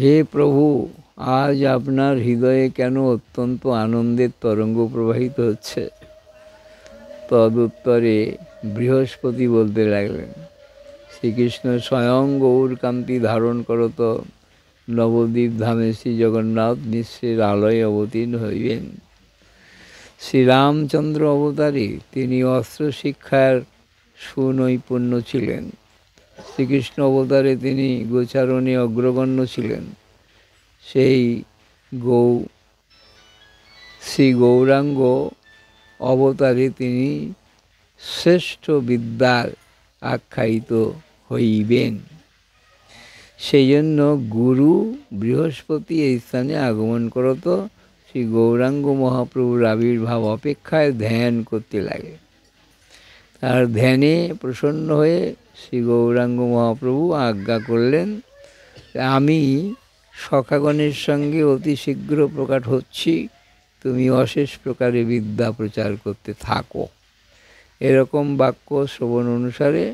হে প্রভু, আজ আপনার হৃদয়ে কেন অত্যন্ত আনন্দের তরঙ্গ প্রবাহিত হচ্ছে? তদুত্তরে বৃহস্পতি বলতে লাগলেন, শ্রীকৃষ্ণ স্বয়ং গৌরকান্তি ধারণ করত নবদ্বীপ ধামে শ্রী জগন্নাথ মিশ্রের আলয়ে অবতীর্ণ হইবেন। শ্রীরামচন্দ্র অবতারে তিনি অস্ত্র শিক্ষার সুনৈপুণ্য ছিলেন। শ্রীকৃষ্ণ অবতারে তিনি গোচারণে অগ্রগণ্য ছিলেন। সেই শ্রী গৌরাঙ্গ অবতারে তিনি শ্রেষ্ঠ বিদ্যার আখ্যায়িত হইবেন। সেই জন্য গুরু বৃহস্পতি এই স্থানে আগমন করত শ্রী গৌরাঙ্গ মহাপ্রভুর আবির্ভাব অপেক্ষায় ধ্যান করতে লাগে। তার ধ্যানে প্রসন্ন হয়ে শ্রী গৌরাঙ্গ মহাপ্রভু আজ্ঞা করলেন, আমি সখাগণের সঙ্গে অতি শীঘ্র প্রকট হচ্ছি, তুমি অশেষ প্রকারে বিদ্যা প্রচার করতে থাকো। এরকম বাক্য শ্রবণ অনুসারে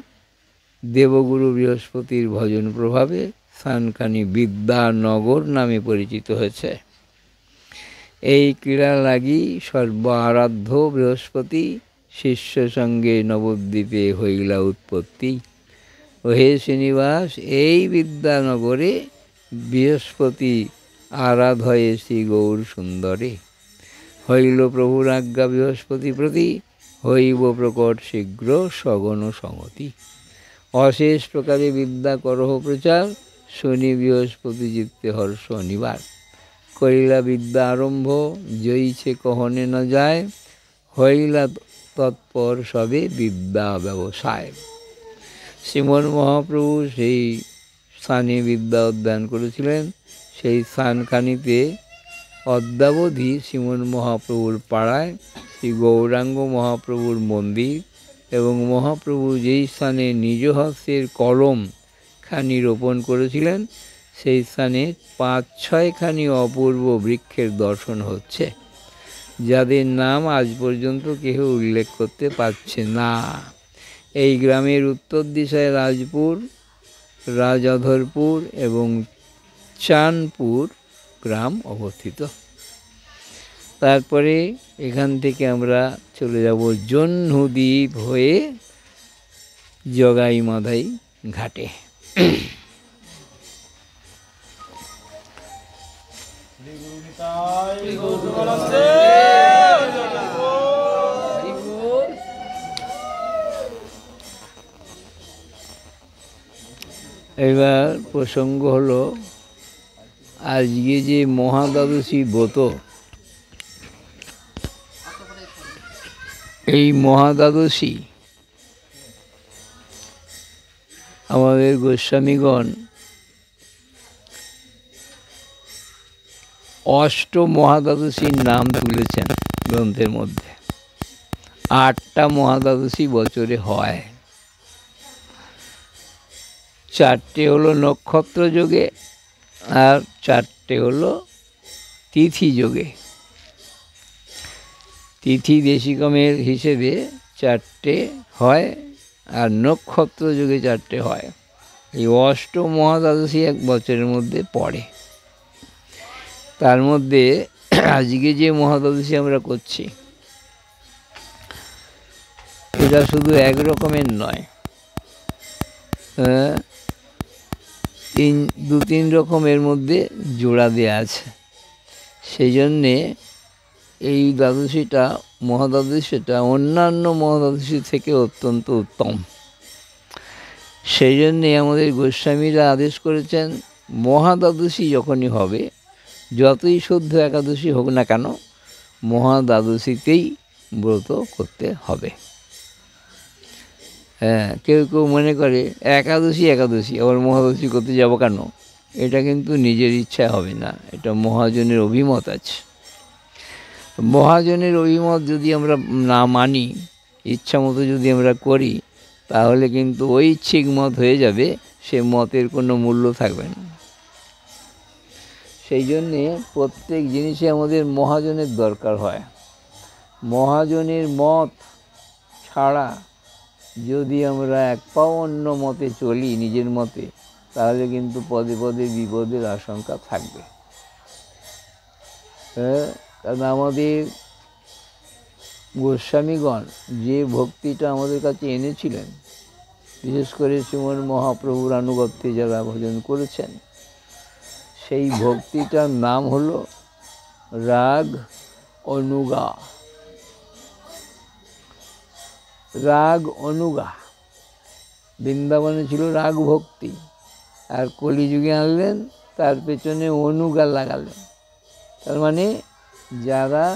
দেবগুরু বৃহস্পতির ভজন প্রভাবে স্থানখানি বিদ্যানগর নামে পরিচিত হয়েছে। এই ক্রীড়া লাগি সর্ব আরাধ্য বৃহস্পতি শিষ্য সঙ্গে নবদ্বীপে হইলা উৎপত্তি। ও হে শ্রীনিবাস, এই বিদ্যানগরে বৃহস্পতি আরাধয়ে শ্রী গৌর সুন্দরে। হইল প্রভুর আজ্ঞা বৃহস্পতি প্রতি, হইব প্রকট শীঘ্র সগণ সংগতি। অশেষ প্রকারে বিদ্যা করহ প্রচার, শনি বৃহস্পতি চিত্তে হর্ষ নিবার। করিলা বিদ্যা আরম্ভ, জয়ীছে কহনে ন যায়, হইলা তৎপর সবে বিদ্যা ব্যবসায়। শ্রীমন মহাপ্রভু সেই স্থানে বিদ্যা অধ্যয়ন করেছিলেন। সেই স্থানখানিতে অদ্যাবধি শ্রীমন মহাপ্রভুর পাড়ায় শ্রী গৌরাঙ্গ মহাপ্রভুর মন্দির এবং মহাপ্রভু যেই স্থানে নিজ হস্তের কলম খানি রোপণ করেছিলেন, সেই স্থানে ৫-৬খানি অপূর্ব বৃক্ষের দর্শন হচ্ছে, যাদের নাম আজ পর্যন্ত কেউ উল্লেখ করতে পারছে না। এই গ্রামের উত্তর দিশায় রাজপুর, রাজাধরপুর এবং চাঁদপুর গ্রাম অবস্থিত। তারপরে এখান থেকে আমরা চলে যাব জহ্নদ্বীপ হয়ে জগাই মাধাই ঘাটে। এবার প্রসঙ্গ হলো, আজকে যে মহাদ্বাদশী ব্রত, এই মহাদ্বাদশী আমাদের গোস্বামীগণ অষ্ট মহাদ্বাদশীর নাম তুলেছেন গ্রন্থের মধ্যে। ৮টা মহাদ্বাদশী বছরে হয়। 4টে হলো নক্ষত্র যোগে আর 4টে হলো তিথি যোগে। তিথি দেশিকমের হিসেবে 4টে হয় আর নক্ষত্র যোগে 4টে হয়। এই অষ্ট মহাদ্বাদশী এক বছরের মধ্যে পড়ে। তার মধ্যে আজকে যে মহাদ্বাদশী আমরা করছি, এটা শুধু এক রকমের নয়, 2-3 রকমের মধ্যে জোড়া দেয়া আছে। সেই জন্যে এই দ্বাদশীটা মহাদ্বাদশীটা অন্যান্য মহাদ্বাদশী থেকে অত্যন্ত উত্তম। সেই জন্যে আমাদের গোস্বামীরা আদেশ করেছেন, মহাদ্বাদশী যখনই হবে, যতই শুদ্ধ একাদশী হোক না কেন, মহাদ্বাদশীতেই ব্রত করতে হবে। হ্যাঁ, কেউ কেউ মনে করে একাদশী আবার মহাদ্বাদশী করতে যাব কেন? এটা কিন্তু নিজের ইচ্ছা হবে না, এটা মহাজনের অভিমত আছে। মহাজনের অভিমত যদি আমরা না মানি, ইচ্ছা মতো যদি আমরা করি, তাহলে কিন্তু ঐচ্ছিক মত হয়ে যাবে, সে মতের কোনো মূল্য থাকবে না। সেই জন্যে প্রত্যেক জিনিসে আমাদের মহাজনের দরকার হয়। মহাজনের মত ছাড়া যদি আমরা এক পাও অন্য মতে চলি, নিজের মতে, তাহলে কিন্তু পদে পদে বিপদের আশঙ্কা থাকবে। হ্যাঁ, কারণ আমাদের গোস্বামীগণ যে ভক্তিটা আমাদের কাছে এনেছিলেন, বিশেষ করে শ্রীমন মহাপ্রভুর আনুগত্যে যারা ভজন করেছেন, সেই ভক্তিটার নাম হলো রাগ অনুগা। রাগ অনুগা। বৃন্দাবনে ছিল রাগ ভক্তি, আর কলিযুগে আনলেন তার পেছনে অনুগা লাগালেন। তার মানে যারা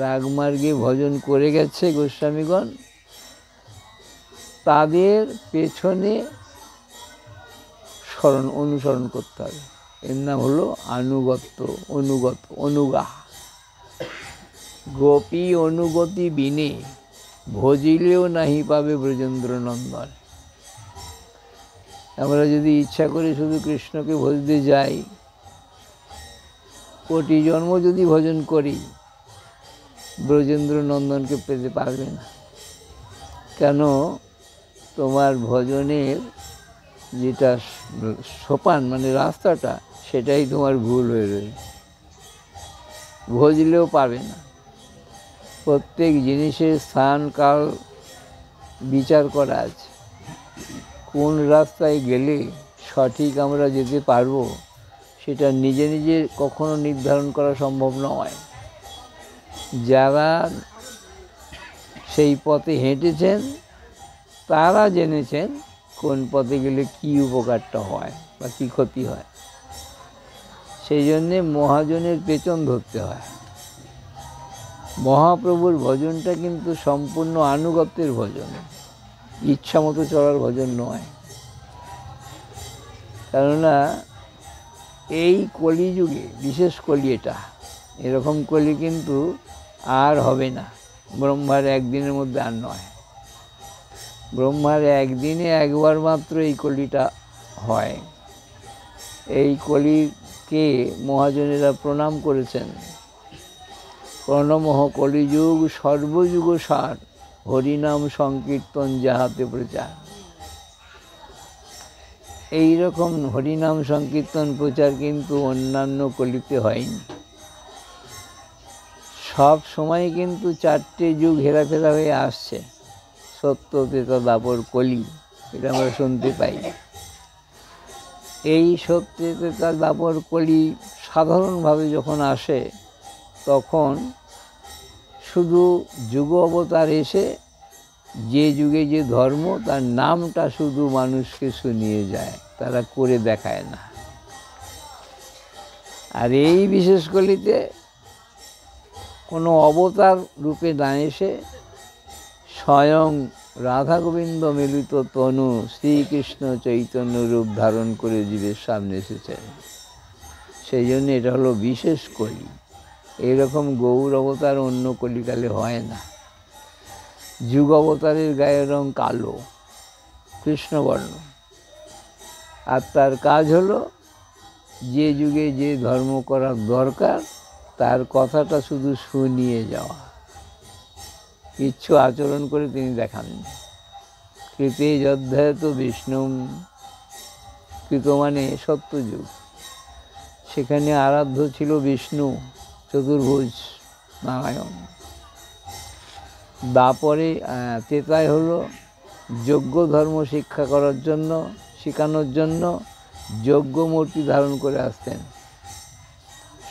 রাগমার্গে ভজন করে গেছে গোস্বামীগণ, তাদের পেছনে অনুসরণ করতে হবে। এর নাম হলো অনুগা। গোপী অনুগতি বিনে ভজিলেও নাহি পাবে ব্রজেন্দ্র নন্দন। আমরা যদি ইচ্ছা করে শুধু কৃষ্ণকে ভজতে যাই, কোটি জন্ম যদি ভজন করি, ব্রজেন্দ্র নন্দনকে পেতে পারবে না। কেন? তোমার ভজনের যেটা সোপান মানে রাস্তাটা, সেটাই তোমার ভুল হয়ে রয়েছে, ভজলেও পাবে না। প্রত্যেক জিনিসের স্থান কাল বিচার করা আছে। কোন রাস্তায় গেলে সঠিক আমরা যেতে পারবো, সেটা নিজে নিজে কখনো নির্ধারণ করা সম্ভব নয়। যারা সেই পথে হেঁটেছেন তারা জেনেছেন কোন পথে গেলে কী উপকারটা হয় বা কী ক্ষতি হয়। সেই জন্যে মহাজনের পেছন ধরতে হয়। মহাপ্রভুর ভজনটা কিন্তু সম্পূর্ণ আনুগত্যের ভজন, ইচ্ছা মতো চলার ভজন নয়। কেননা এই কলিযুগে, বিশেষ কলি এটা, এরকম কলি কিন্তু আর হবে না। ব্রহ্মার একদিনের মধ্যে আর নয়। ব্রহ্মার একদিনে একবার মাত্র এই কলিটা হয়। এই কলিকে মহাজনেরা প্রণাম করেছেন। প্রণমঃ কলিযুগ সর্বযুগ সার, হরিনাম সংকীর্তন যাহাতে প্রচার। এইরকম হরিনাম সংকীর্তন প্রচার কিন্তু অন্যান্য কলিতে হয়নি। সব সময় কিন্তু চারটে যুগ হেরাফেরা হয়ে আসছে। সত্য, ত্রেতা, দ্বাপর, কলি, এটা আমরা শুনতে পাই। এই সত্য, ত্রেতা, দ্বাপর, কলি সাধারণভাবে যখন আসে, তখন শুধু যুগ অবতার এসে যে যুগে যে ধর্ম, তার নামটা শুধু মানুষকে শুনিয়ে যায়, তারা করে দেখায় না। আর এই বিশেষ কলিতে কোনো অবতার রূপে না এসে স্বয়ং রাধা গোবিন্দ মিলিত তনু শ্রীকৃষ্ণ চৈতন্য রূপ ধারণ করে জীবের সামনে এসেছেন। সেই জন্য এটা হলো বিশেষ কলি। এইরকম গৌর অবতার অন্য কলিকালে হয় না। যুগ অবতারের গায়ের রং কালো, কৃষ্ণবর্ণ, আর তার কাজ হলো যে যুগে যে ধর্ম করার দরকার তার কথাটা শুধু শুনিয়ে যাওয়া, কিচ্ছু আচরণ করে তিনি দেখাননি। কৃতে যধ্যায়ত বিষ্ণু, কৃত মানে সত্যযুগ, সেখানে আরাধ্য ছিল বিষ্ণু চতুর্ভুজ নারায়ণ। দ্বাপরে ত্রেতায় হলো যজ্ঞ ধর্ম শিক্ষা করার জন্য, শেখানোর জন্য যজ্ঞমূর্তি ধারণ করে আসতেন,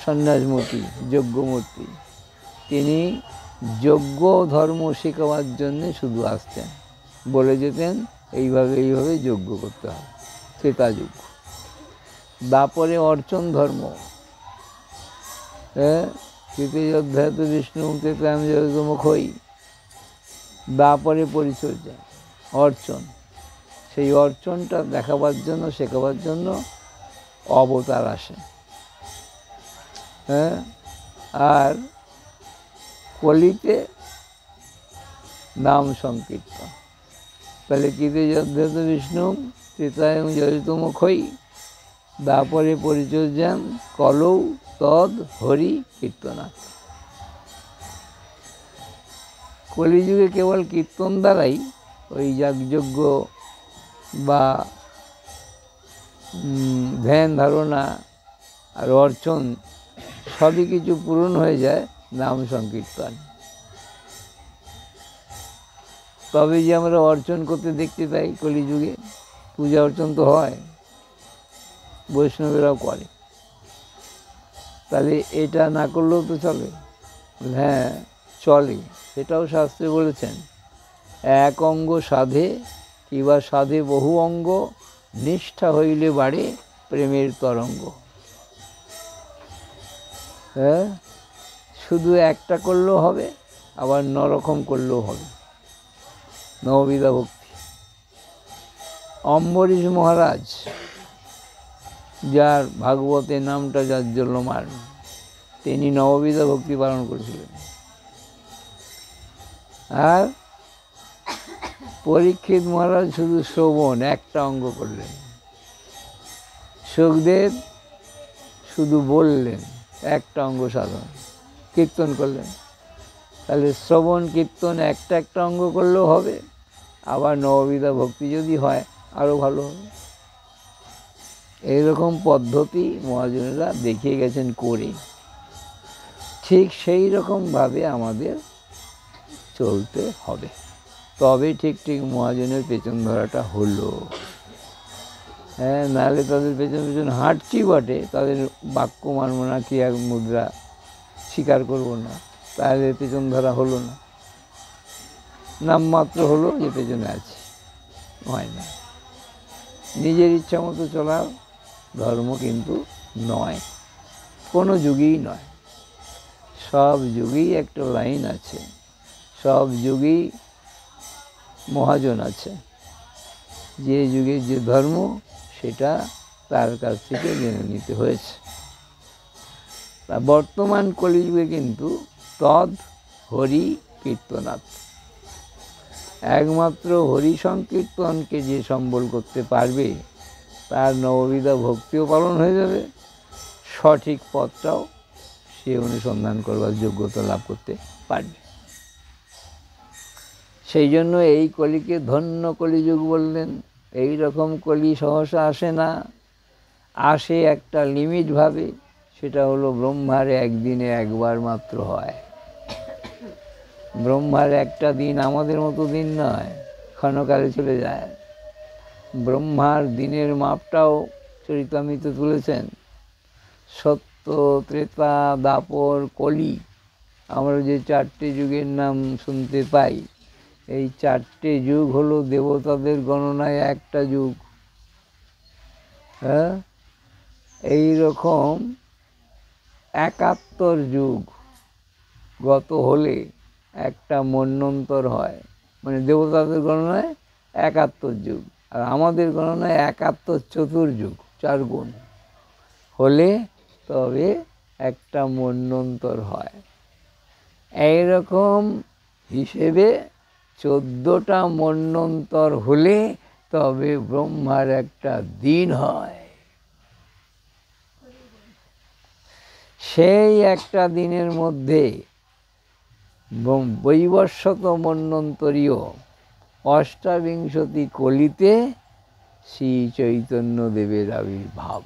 সন্ন্যাসমূর্তি, যজ্ঞমূর্তি। তিনি যজ্ঞ ধর্ম শেখাবার জন্যে শুধু আসতেন, বলে যেতেন এইভাবে এইভাবে যজ্ঞ করতে হবে, ত্রেতা যুগ। দ্বাপরে অর্চন ধর্ম, কৃতে যধ্যায়ত বিষ্ণু ত্রেতায়াম জগতমুখই। দ্বাপরে পরিচর্যা, অর্চন, সেই অর্চনটা দেখাবার জন্য, শেখাবার জন্য অবতার আসে। আর কলিতে নাম সংকীর্তন। তাহলে কৃতে যধ্যায়ত বিষ্ণু ত্রেতায়াম জগতমুখই, দ্বাপরে পরিচর্যাম কলৌ তদ হরি কীর্তনাথ। কলিযুগে কেবল কীর্তন দ্বারাই ওই যাগযজ্ঞ বা ধ্যান ধারণা আর অর্চন সবই কিছু পূরণ হয়ে যায় নাম সংকীর্তন। তবে যে আমরা অর্চন করতে দেখতে পাই কলিযুগে, পূজা অর্চন তো হয়, বৈষ্ণবেরাও করে, তাহলে এটা না করলেও তো চলে? হ্যাঁ চলে, সেটাও শাস্ত্রে বলেছেন, এক অঙ্গ সাধে কিবা সাধে বহু অঙ্গ, নিষ্ঠা হইলে বাড়ে প্রেমের তরঙ্গ। হ্যাঁ, শুধু একটা করলেও হবে, আবার নরকম করলেও হবে। নববিধা ভক্তি। অম্বরীশ মহারাজ, যার ভাগবতের নামটা জাজ্জল্যমান, তিনি নববিধা ভক্তি পালন করেছিলেন। আর পরীক্ষিত মহারাজ শুধু শ্রবণ একটা অঙ্গ করলেন। সুখদেব শুধু বললেন, একটা অঙ্গ সাধন, কীর্তন করলেন। তাহলে শ্রবণ কীর্তন একটা একটা অঙ্গ করলেও হবে, আবার নববিধা ভক্তি যদি হয় আরও ভালো হবে। এইরকম পদ্ধতি মহাজনেরা দেখিয়ে গেছেন করে। ঠিক সেই রকমভাবে আমাদের চলতে হবে, তবে ঠিক ঠিক মহাজনের পেছন ধরাটা হলো। হ্যাঁ, নাহলে তাদের পেছন পেছন হাঁটছি বটে, তাদের বাক্য মানব না, ক্রিয়া মুদ্রা স্বীকার করব না, তাহলে পেছন ধরা হলো না, নামমাত্র হলো যে পেছনে আছে, হয় না। নিজের ইচ্ছা মতো চলা ধর্ম কিন্তু নয়, কোনো যুগেই নয়। সব যুগেই একটা লাইন আছে, সব যুগেই মহাজন আছে। যে যুগের যে ধর্ম সেটা তার কাছ থেকে জেনে নিতে হয়েছে। তা বর্তমান কলিযুগে কিন্তু তদ হরি কীর্তনাথ, একমাত্র হরি সংকীর্তনকে যে সম্বল করতে পারবে তার নববিধা ভক্তিও পালন হয়ে যাবে, সঠিক পথটাও সে অনুসন্ধান করবার যোগ্যতা লাভ করতে পারবে। সেই জন্য এই কলিকে ধন্য কলিযুগ বললেন। এই রকম কলি সহসা আসে না, আসে একটা লিমিটভাবে, সেটা হলো ব্রহ্মার একদিনে একবার মাত্র হয়। ব্রহ্মার একটা দিন আমাদের মতো দিন নয়, ক্ষণকালে চলে যায়। ব্রহ্মার দিনের মাপটাও চরিতামৃতে তুলেছেন। সত্য, ত্রেতা, দাপর, কলি, আমরা যে চারটে যুগের নাম শুনতে পাই, এই চারটে যুগ হলো দেবতাদের গণনায় একটা যুগ। হ্যাঁ, এই রকম ৭১ যুগ গত হলে একটা মন্বন্তর হয়, মানে দেবতাদের গণনায় ৭১ যুগ, আর আমাদের গণনায় ৭১ চতুর্যুগ, 4 গুণ হলে তবে একটা মন্বন্তর হয়। এইরকম হিসেবে 14টা মন্বন্তর হলে তবে ব্রহ্মার একটা দিন হয়। সেই একটা দিনের মধ্যে বৈবস্বত মন্বন্তরীয় অষ্টাবিংশতি কলিতে শ্রী চৈতন্যদেবের আবির্ভাব।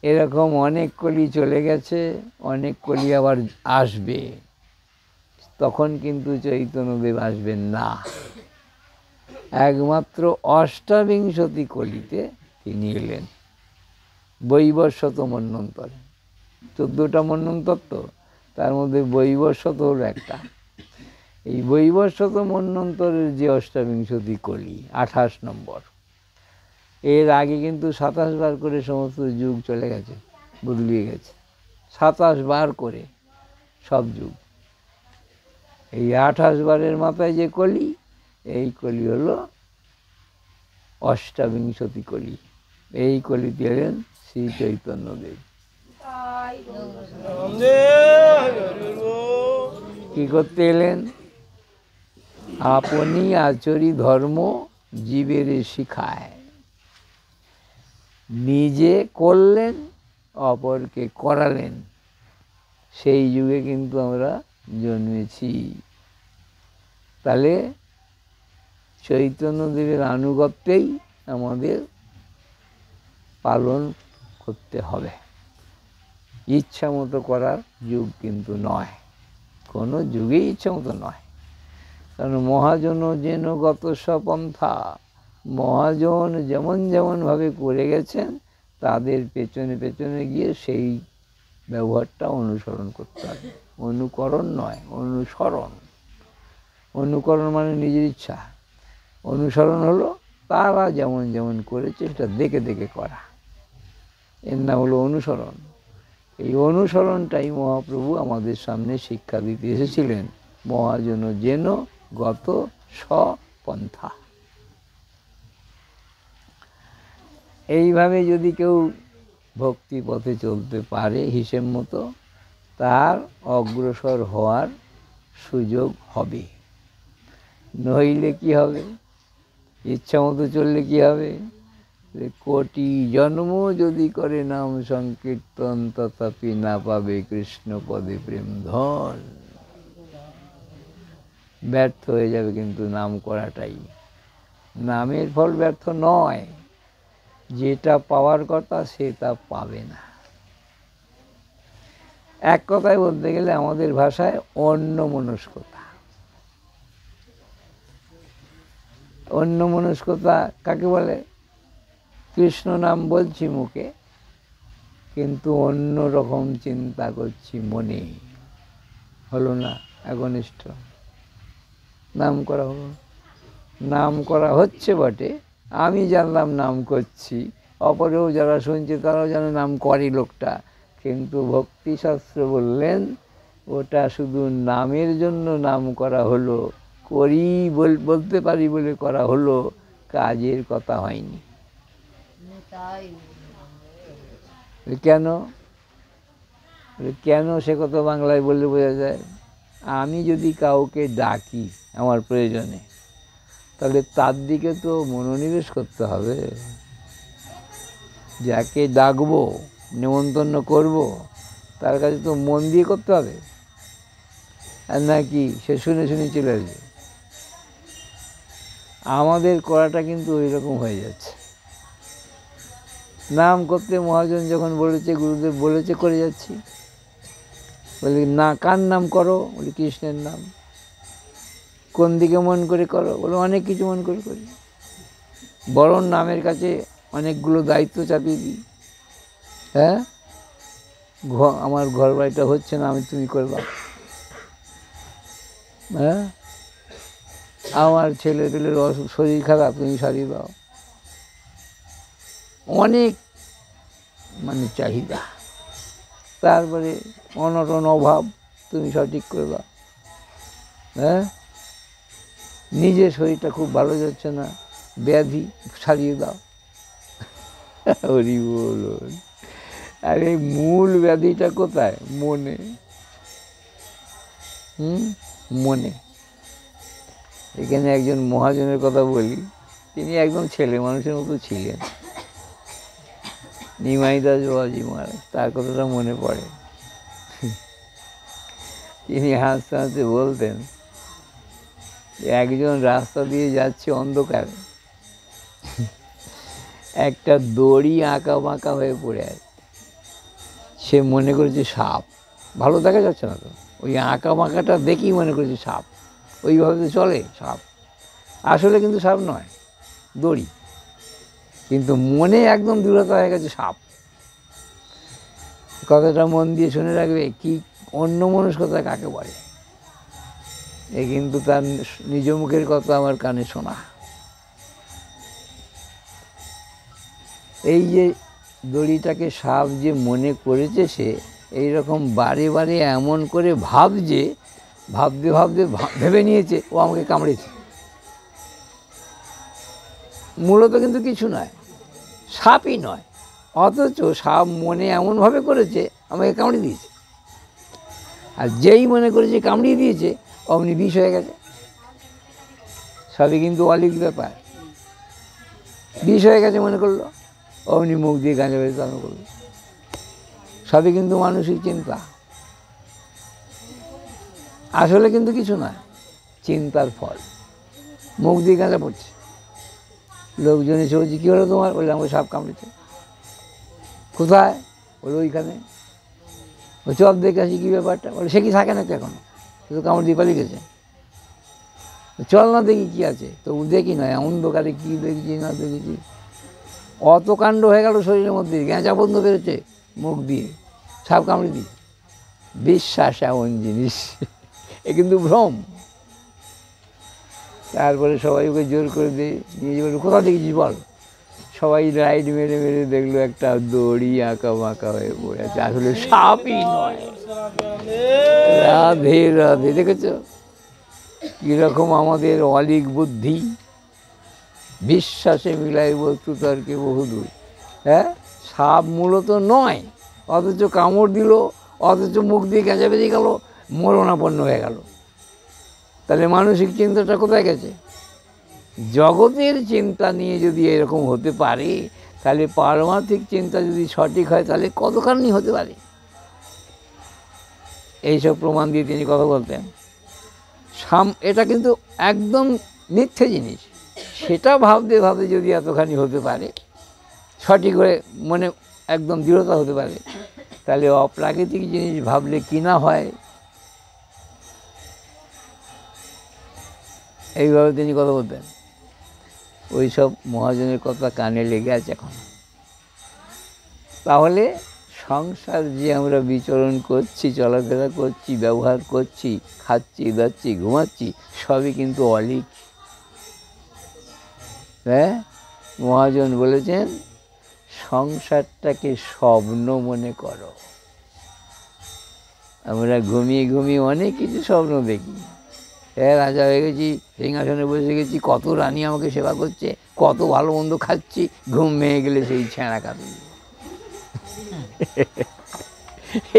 এরকম অনেক কলি চলে গেছে, অনেক কলি আবার আসবে, তখন কিন্তু চৈতন্যদেব আসবেন না। একমাত্র অষ্টাবিংশতি কলিতে তিনি এলেন, বৈবস্বত মন্বন্তরে। 14টা মন্বন্তর তো, তার মধ্যে বৈবস্বত হলো একটা। এই বৈবস্বত মন্বন্তরের যে অষ্টাবিংশতি কলি, 28 নম্বর, এর আগে কিন্তু 27 বার করে সমস্ত যুগ চলে গেছে, বদলিয়ে গেছে, 27 বার করে সব যুগ। এই 28 বারের মাথায় যে কলি, এই কলি হলো অষ্টাবিংশতি কলি। এই কলিতে এলেন শ্রী চৈতন্যদেব। কি করতে এলেন? আপনি আচরি ধর্ম জীবের শিখায়। নিজে করলেন, অপরকে করালেন। সেই যুগে কিন্তু আমরা জন্মেছি। তাহলে চৈতন্যদেবের আনুগত্যেই আমাদের পালন করতে হবে। ইচ্ছা মতো করার যুগ কিন্তু নয়, কোনো যুগেই ইচ্ছা মতো নয়। কারণ মহাজন যেন গত সপন্থা, মহাজন যেমন যেমনভাবে করে গেছেন তাদের পেছনে পেছনে গিয়ে সেই ব্যবহারটা অনুসরণ করতে হবে। অনুকরণ নয়, অনুসরণ। অনুকরণ মানে নিজের ইচ্ছা, অনুসরণ হলো তারা যেমন যেমন করেছে সেটা দেখে দেখে করা, এর নাম হলো অনুসরণ। এই অনুসরণটাই মহাপ্রভু আমাদের সামনে শিক্ষা দিতে এসেছিলেন। মহাজন যেন গত সপন্থা। এইভাবে যদি কেউ ভক্তি পথে চলতে পারে হিসেব মতো, তার অগ্রসর হওয়ার সুযোগ হবে। নইলে কি হবে? ইচ্ছা মতো চললে কি হবে? কোটি জন্ম যদি করে নাম সংকীর্তন, তথাপি না পাবে কৃষ্ণ পদে প্রেম ধন। ব্যর্থ হয়ে যাবে কিন্তু নাম করাটাই। নামের ফল ব্যর্থ নয়, যেটা পাওয়ার কথা সেটা পাবে না। এক কথায় বলতে গেলে আমাদের ভাষায় অন্যমনস্কতা। অন্যমনস্কতা কাকে বলে? কৃষ্ণ নাম বলছি মুখে, কিন্তু অন্য রকম চিন্তা করছি মনে। হলো না একনিষ্ঠ? নাম করা হলো, নাম করা হচ্ছে বটে, আমি জানলাম নাম করছি, অপরেও যারা শুনছে তারাও যেন নাম করে লোকটা, কিন্তু ভক্তিশাস্ত্র বললেন ওটা শুধু নামের জন্য নাম করা হলো, করি বলতে পারি বলে করা হলো, কাজের কথা হয়নি। কেন? কেন সে কথা বাংলায় বললে বোঝা যায়। আমি যদি কাউকে ডাকি আমার প্রয়োজনে, তাহলে তার দিকে তো মনোনিবেশ করতে হবে। যাকে ডাকবো, নেমন্তন্ন করব, তার কাছে তো মন দিয়ে করতে হবে, আর নাকি সে শুনে শুনে চলে আসবে। আমাদের করাটা কিন্তু ওই রকম হয়ে যাচ্ছে। নাম করতে মহাজন যখন বলেছে, গুরুদেব বলেছে, করে যাচ্ছি। বলি না, কার নাম করো? বলি কৃষ্ণের নাম। কোন দিকে মন করে করো? বলো অনেক কিছু মন করে করি। বরং নামের কাছে অনেকগুলো দায়িত্ব চাপিয়ে দিই। হ্যাঁ, আমার ঘর বাড়িটা হচ্ছে না, তুমি করবা। হ্যাঁ, আমার ছেলে পেলের শরীর খারাপ, তুমি সারিয়ে দাও। অনেক চাহিদা। তারপরে অনটন অভাব, তুমি সঠিক করে দাও। হ্যাঁ, নিজের শরীরটা খুব ভালো যাচ্ছে না, ব্যাধি, সারিয়ে দাও। হরি বলুন। আর এই মূল ব্যাধিটা কোথায়? মনে। মনে। এখানে একজন মহাজনের কথা বলি, তিনি একদম ছেলে মানুষের মতো ছিলেন, নিমাই দাস বাবাজি মহারাজ। তার কথাটা মনে পড়ে। তিনি হাসতে হাসতে বলতেন, একজন রাস্তা দিয়ে যাচ্ছে অন্ধকার, একটা দড়ি আঁকা বাঁকা হয়ে পড়ে আছে। সে মনে করেছে সাপ, ভালো দেখা যাচ্ছে না তো, ওই আঁকা বাঁকাটা দেখেই মনে করেছে সাপ, ওইভাবে তো চলে সাপ। আসলে কিন্তু সাপ নয়, দড়ি, কিন্তু মনে একদম দৃঢ়তা হয়ে গেছে সাপ। কথাটা মন দিয়ে শুনে রাখবে, কি অন্যমনস্কতা কাকে বলে। এ কিন্তু তার নিজ মুখের কথা আমার কানে শোনা। এই যে দড়িটাকে সাপ যে মনে করেছে, সে এইরকম বারে বারে এমন করে ভাবতে ভাবতে ভেবে নিয়েছে ও আমাকে কামড়েছে। মূলত কিন্তু কিছু নয়, সাপই নয়, অথচ সাপ মনে এমনভাবে করেছে আমাকে কামড়ে দিয়েছে। আর যেই মনে করেছে কামড়িয়ে দিয়েছে, অমনি বিষ হয়ে গেছে। সবই কিন্তু অলিক ব্যাপার। বিষ হয়ে গেছে মনে করলো, অমনি মুখ দিয়ে গাঁজা বেরোতে আরম্ভ করলো। সবই কিন্তু মানসিক চিন্তা, আসলে কিন্তু কিছু নয়, চিন্তার ফল। মুখ দিয়ে গাঁজা পড়ছে, লোকজন এসে বলছে কী হলো তোমার? বললে আমাকে সাপ কামড়েছে। কোথায়? বলে ওইখানে। ও চল দেখে আসি কী ব্যাপারটা। বলে সে কি থাকে নাকি এখনো? শুধু কামড় দিয়ে পালিয়ে গেছে। চল না দেখি কী আছে। তো দেখি না, অন্ধকারে কী দেখছি না দেখেছি, অত কাণ্ড হয়ে গেল শরীরের মধ্যে, গেঁজা বন্ধ বেরোচ্ছে মুখ দিয়ে, সাপ কামড়ে দিয়ে। বিশ্বাস এমন জিনিস, এ কিন্তু ভ্রম। তারপরে সবাই ওকে জোর করে দিয়ে নিয়ে বলল কোথা দেখেছিস বল। সবাই লাইট মেরে মেরে দেখলো একটা দড়ি আঁকা বাঁকা হয়ে পড়ে আছে, আসলে সাপই নয়। রাধে রাধে। দেখেছ কীরকম আমাদের অলিক বুদ্ধি, বিশ্বাসে মিলাই বস্তু তর্কে বহুদূর। হ্যাঁ, সাপ মূলত নয়, অথচ কামড় দিল, অথচ মুখ দিয়ে গেঁজা বেরিয়ে গেল, মরণাপন্ন হয়ে গেল। তাহলে মানসিক চিন্তাটা কোথায় গেছে? জগতের চিন্তা নিয়ে যদি এরকম হতে পারে, তাহলে পারমার্থিক চিন্তা যদি সঠিক হয় তাহলে কতখানি হতে পারে। এইসব প্রমাণ দিয়ে তিনি কথা বলতেন। এটা কিন্তু একদম মিথ্যে জিনিস, সেটা ভাবতে ভাবতে যদি এতখানি হতে পারে, সঠিক হয়ে মনে একদম দৃঢ়তা হতে পারে, তাহলে অপ্রাকৃতিক জিনিস ভাবলে কি না হয়। এইভাবে তিনি কথা বলতেন। ওই সব মহাজনের কথা কানে লেগে আছে এখন। তাহলে সংসার যে আমরা বিচরণ করছি, চলাফেরা করছি, ব্যবহার করছি, খাচ্ছি, দাচ্ছি, ঘুমাচ্ছি, সবই কিন্তু অলিক। হ্যাঁ, মহাজন বলেছেন সংসারটাকে স্বপ্ন মনে করো। আমরা ঘুমিয়ে ঘুমিয়ে অনেক কিছু স্বপ্ন দেখি। হ্যাঁ, রাজা হয়ে গেছি, সিংহাসনে বসে গেছি, কত রানী আমাকে সেবা করছে, কত ভালো মন্দ খাচ্ছি, ঘুম ভেঙে গেলে সেই ছেঁড়া কাঁথা,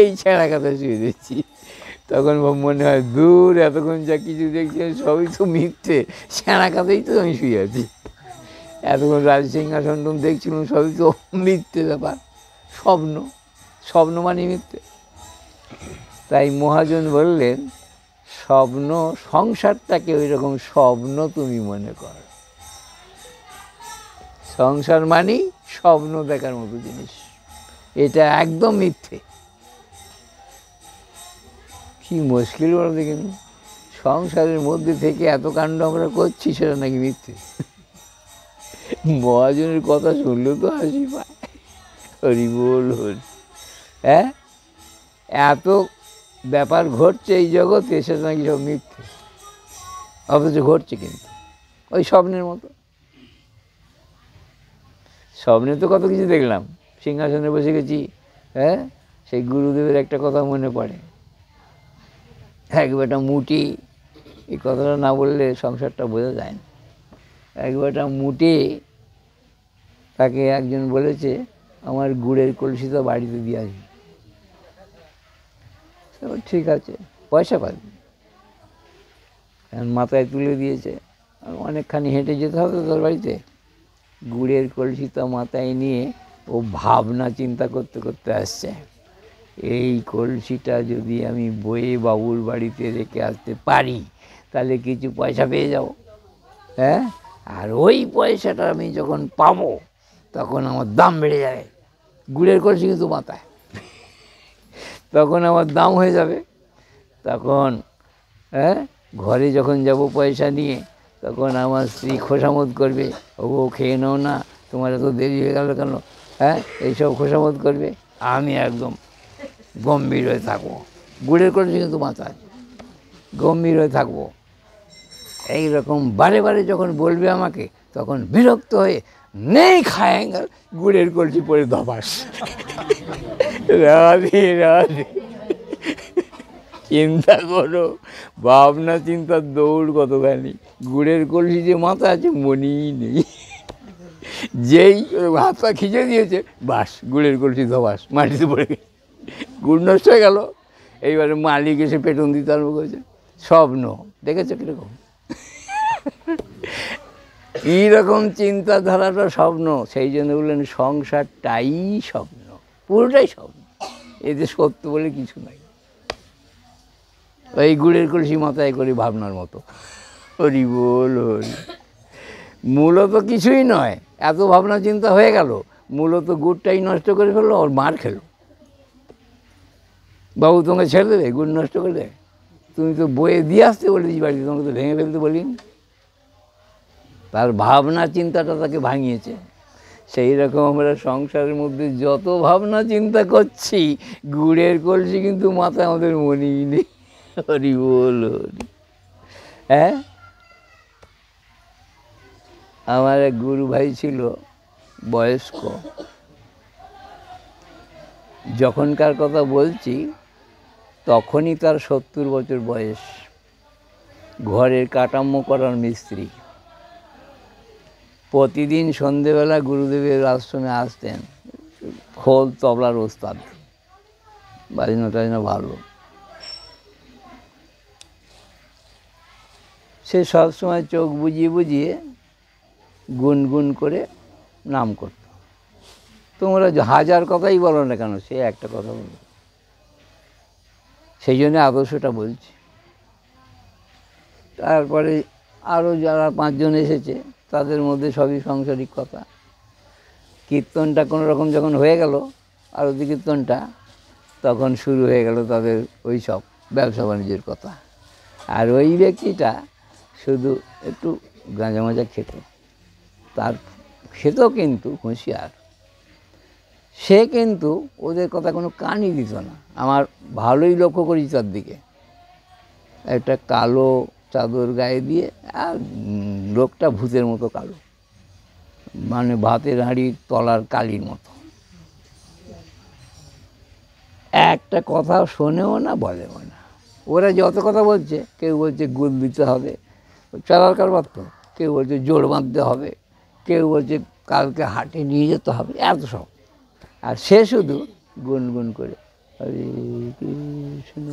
এই ছেঁড়া কাঁথা শুয়ে দিচ্ছি। তখন মনে হয় দূর, এতক্ষণ যা কিছু দেখছি সবই তো মিথ্যে, ছেঁড়া কাঁথাই তো আমি শুয়ে আছি। এতক্ষণ রাজ সিংহাসন দেখছিলাম, সবই তো মিথ্যে ব্যাপার, স্বপ্ন। স্বপ্ন মানে মিথ্যে। তাই মহাজন বললেন স্বপ্ন, সংসারটাকে ওই রকম স্বপ্ন তুমি মনে করো। সংসার মানেই স্বপ্ন দেখার মতো জিনিস, এটা একদম মিথ্যে। কি মুশকিল বলো দেখিনি, সংসারের মধ্যে থেকে এত কাণ্ড আমরা করছি, সেটা নাকি মিথ্যে। মহাজনের কথা শুনলেও তো হাসি পায়। হরি বল হরি। হ্যাঁ, এত ব্যাপার ঘটছে এই জগতে, সেটা নাকি সব মিথ্যে, অথচ ঘটছে কিন্তু ওই স্বপ্নের মতো। স্বপ্নে তো কত কিছু দেখলাম, সিংহাসনে বসে গেছি। হ্যাঁ, সেই গুরুদেবের একটা কথা মনে পড়ে, এক বেটা মুটি, এই কথাটা না বললে সংসারটা বোঝা যায় না। এক বেটা মুটি, তাকে একজন বলেছে আমার গুড়ের কলসিটা বাড়িতে দিয়ে আসবি। ঠিক আছে, পয়সা পাবি। মাথায় তুলে দিয়েছে, অনেকখানি হেঁটে যেতে হবে তোর বাড়িতে। গুড়ের কলসিটা মাথায় নিয়ে ও ভাবনা চিন্তা করতে করতে আসছে, এই কলসিটা যদি আমি বয়ে বাবুর বাড়িতে রেখে আসতে পারি তাহলে কিছু পয়সা পেয়ে যাব। হ্যাঁ, আর ওই পয়সাটা আমি যখন পাবো তখন আমার দাম বেড়ে যাবে। গুড়ের কলসি কিন্তু মাথায়, তখন আমার দাম হয়ে যাবে। তখন হ্যাঁ, ঘরে যখন যাব পয়সা নিয়ে, তখন আমার স্ত্রী খোসামত করবে, ও খেয়ে নাও না, তোমার এত দেরি হয়ে গেল কেন, হ্যাঁ, এইসব খোসামত করবে। আমি একদম গম্ভীর হয়ে থাকবো, গুড়ের কলসি কিন্তু মাথায়, গম্ভীর হয়ে থাকবো। এইরকম বারে বারে যখন বলবে আমাকে, তখন বিরক্ত হয়ে নেই খায়েঙ্গাল, গুড়ের কলসি পরে ধপাস। রাধে রাধে। চিন্তা করো, ভাবনা চিন্তার দৌড় কতখানি। গুড়ের কলসি যে মাথা আছে মনেই নেই, যেই হাত পা খিচে দিয়েছে বাস, গুড়ের কলসি ধপাস, মাটিতে পড়ে গেছে, গুড় নষ্ট হয়ে গেল। এইবারে মালিক এসে পেটন দিতে আরম্ভ করেছে। স্বপ্ন দেখেছো কীরকম, কীরকম চিন্তাধারাটা স্বপ্ন। সেই জন্য বললেন সংসারটাই স্বপ্ন, পুরোটাই স্বপ্ন, এতে সত্য বলে কিছু নাই। ওই গুড়ের কলসি মাথায় করে ভাবনার মতো। হরি বল হরি। মূলত কিছুই নয়, এত ভাবনা চিন্তা হয়ে গেল, মূলত গুড়টাই নষ্ট করে ফেললো, ওর মার খেলো। বাবু তোমাকে ছেড়ে দেবে গুড় নষ্ট করলে? তুমি তো বয়ে দিয়ে আসতে বলেছি বাড়িতে, তোমাকে তো ভেঙে ফেলতে বলিনি। তার ভাবনা চিন্তাটা তাকে ভাঙিয়েছে। সেই রকম আমরা সংসারের মধ্যে যত ভাবনা চিন্তা করছি, গুড়ের কলসি কিন্তু মাথায় আমাদের মনেই নেই। হরি বল হরি। হ্যাঁ, আমার এক গুরু ভাই ছিল বয়স্ক, যখনকার কথা বলছি তখনই তার 70 বছর বয়স, ঘরের কাঠামো করার মিস্ত্রি। প্রতিদিন সন্ধেবেলা গুরুদেবের আশ্রমে আসতেন, খোল তবলার ওস্তাদ, বাজনা টাজনা ভালো। সে সবসময় চোখ বুজিয়ে বুজিয়ে গুনগুন করে নাম করত। তোমরা হাজার কথাই বলো না কেন, সে একটা কথা বলল। সেই জন্য আদর্শটা বলছি। তারপরে আরও যারা 5 জন এসেছে, তাদের মধ্যে সবই সাংসারিক কথা। কীর্তনটা কোনো রকম যখন হয়ে গেল, আরতি কীর্তনটা, তখন শুরু হয়ে গেল তাদের ওই সব ব্যবসা বাণিজ্যের কথা। আর ওই ব্যক্তিটা শুধু একটু গাঁজা মাজা খেত, তার খেত কিন্তু হুঁশিয়ার। সে কিন্তু ওদের কথা কোনো কানই দিত না। আমার ভালোই লক্ষ্য করি তার দিকে, একটা কালো চাদর গায়ে দিয়ে, আর লোকটা ভূতের মতো কালো, মানে ভাতের হাঁড়ির তলার কালির মতো। একটা কথা শোনেও না, বলেও না। ওরা যত কথা বলছে, কেউ বলছে গুড় দিতে হবে, চালার কারবার তো, কেউ বলছে জোর বাঁধতে হবে, কেউ বলছে কালকে হাটে নিয়ে যেতে হবে, এত সব। আর সে শুধু গুনগুন করে হরে কৃষ্ণ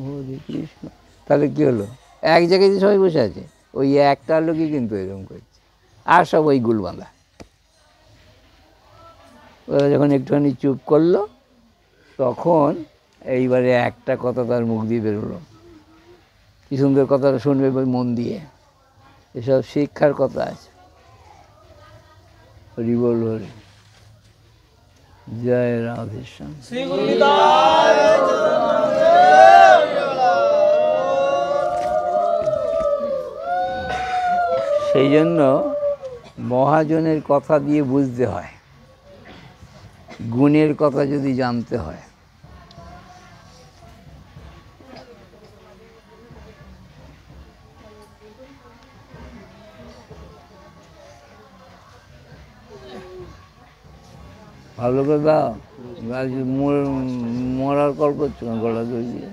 হরে কৃষ্ণ। তাহলে কী হলো? এক জায়গায় সবাই বসে আছে, ওই একটা লোকই কিন্তু এরকম করছে, আর সব ওই গুল বাঁধা। ওরা যখন একটুখানি চুপ করলো, তখন এইবারে একটা কথা তার মুখ দিয়ে বেরোলো। কি সুন্দর কথাটা শুনবে মন দিয়ে, এসব শিক্ষার কথা আছে। হরি বল হরি। জয় রাধেশ্যাম। সেই জন্য মহাজনের কথা দিয়ে বুঝতে হয়, গুণের কথা যদি জানতে হয়। ভালো করে দাও, মরার কল করছো না গলা ধরে দিয়ে।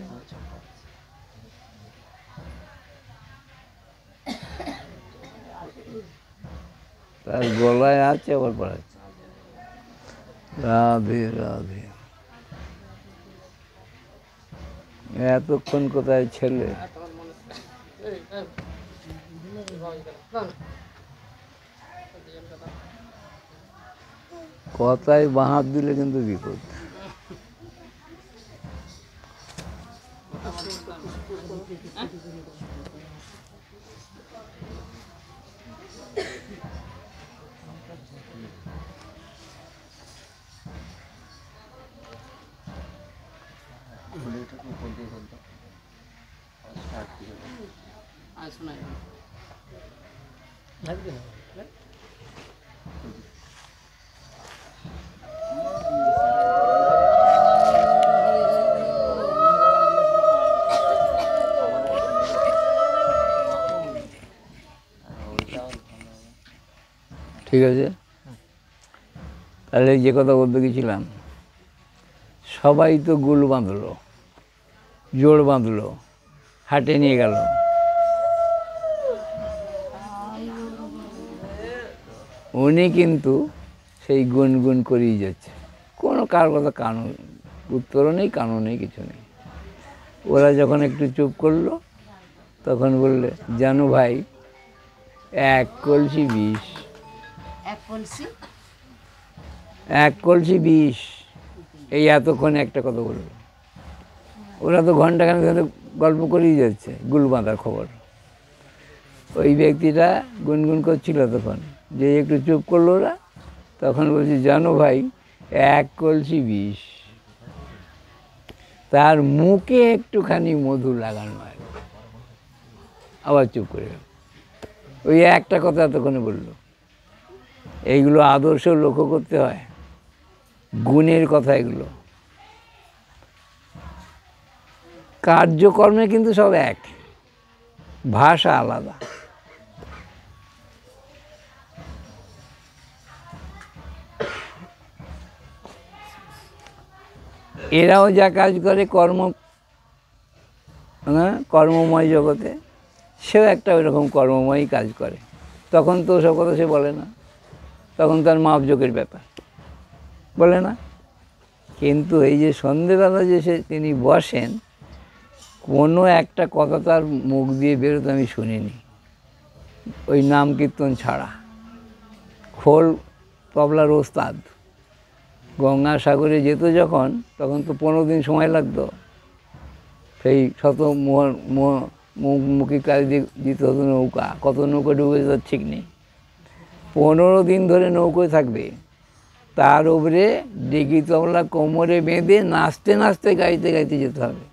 তার গলায় আছে, আবার পড়াচ্ছে। রাধে রাধে। এতক্ষণ কোথায় ছেলে? কথায় বাঁ দিলে কিন্তু বিপদ। ঠিক আছে, তাহলে যে কথা বলতে গেছিলাম, সবাই তো গুল বাঁধলো, জোড় বাঁধলো, হাটে নিয়ে গেল। উনি কিন্তু সেই গুনগুন করেই যাচ্ছে, কোনো কার কথা কানও, উত্তরও নেই, কানও নেই, কিছু নেই। ওরা যখন একটু চুপ করলো, তখন বললে, জানো ভাই, 1 কলসি বিষ, 1 কলসি বিষ। এই এতক্ষণে একটা কথা বললো। ওরা তো ঘন্টাখানেক ধরে গল্প করেই যাচ্ছে গুল বাঁধার খবর। ওই ব্যক্তিটা গুনগুন করছিল তখন, যে একটু চুপ করলো ওরা, তখন বলছি জানো ভাই, এক কলসি বিষ, তার মুখে একটুখানি মধু লাগানো হয়। আবার চুপ করে গেল। ওই একটা কথা তখনই বললো। এইগুলো আদর্শ লক্ষ্য করতে হয়, গুণের কথা এগুলো। কার্যকর্মে কিন্তু সব এক, ভাষা আলাদা। এরাও যা কাজ করে কর্মময় জগতে, সেও একটা ওই রকম কর্মময়ই কাজ করে। তখন তো ওসব কথা সে বলে না, তখন তার মাপজোকের ব্যাপার, বলে না। কিন্তু এই যে সন্ধেবেলা যে তিনি বসেন, কোনো একটা কথা তার মুখ দিয়ে বেরোতে আমি শুনিনি, ওই নাম কীর্তন ছাড়া। খোল তবলার ওস্তাদ, গঙ্গাসাগরে যেত যখন, তখন তো 15 দিন সময় লাগতো। সেই শত মুখী কাজ দিতে হতো নৌকা, কত নৌকা ডুবে তার ঠিক নেই। 15 দিন ধরে নৌকোয় থাকবে, তার উপরে ডিগি তবলা কোমরে বেঁধে নাচতে নাচতে গাইতে গাইতে যেতে হবে।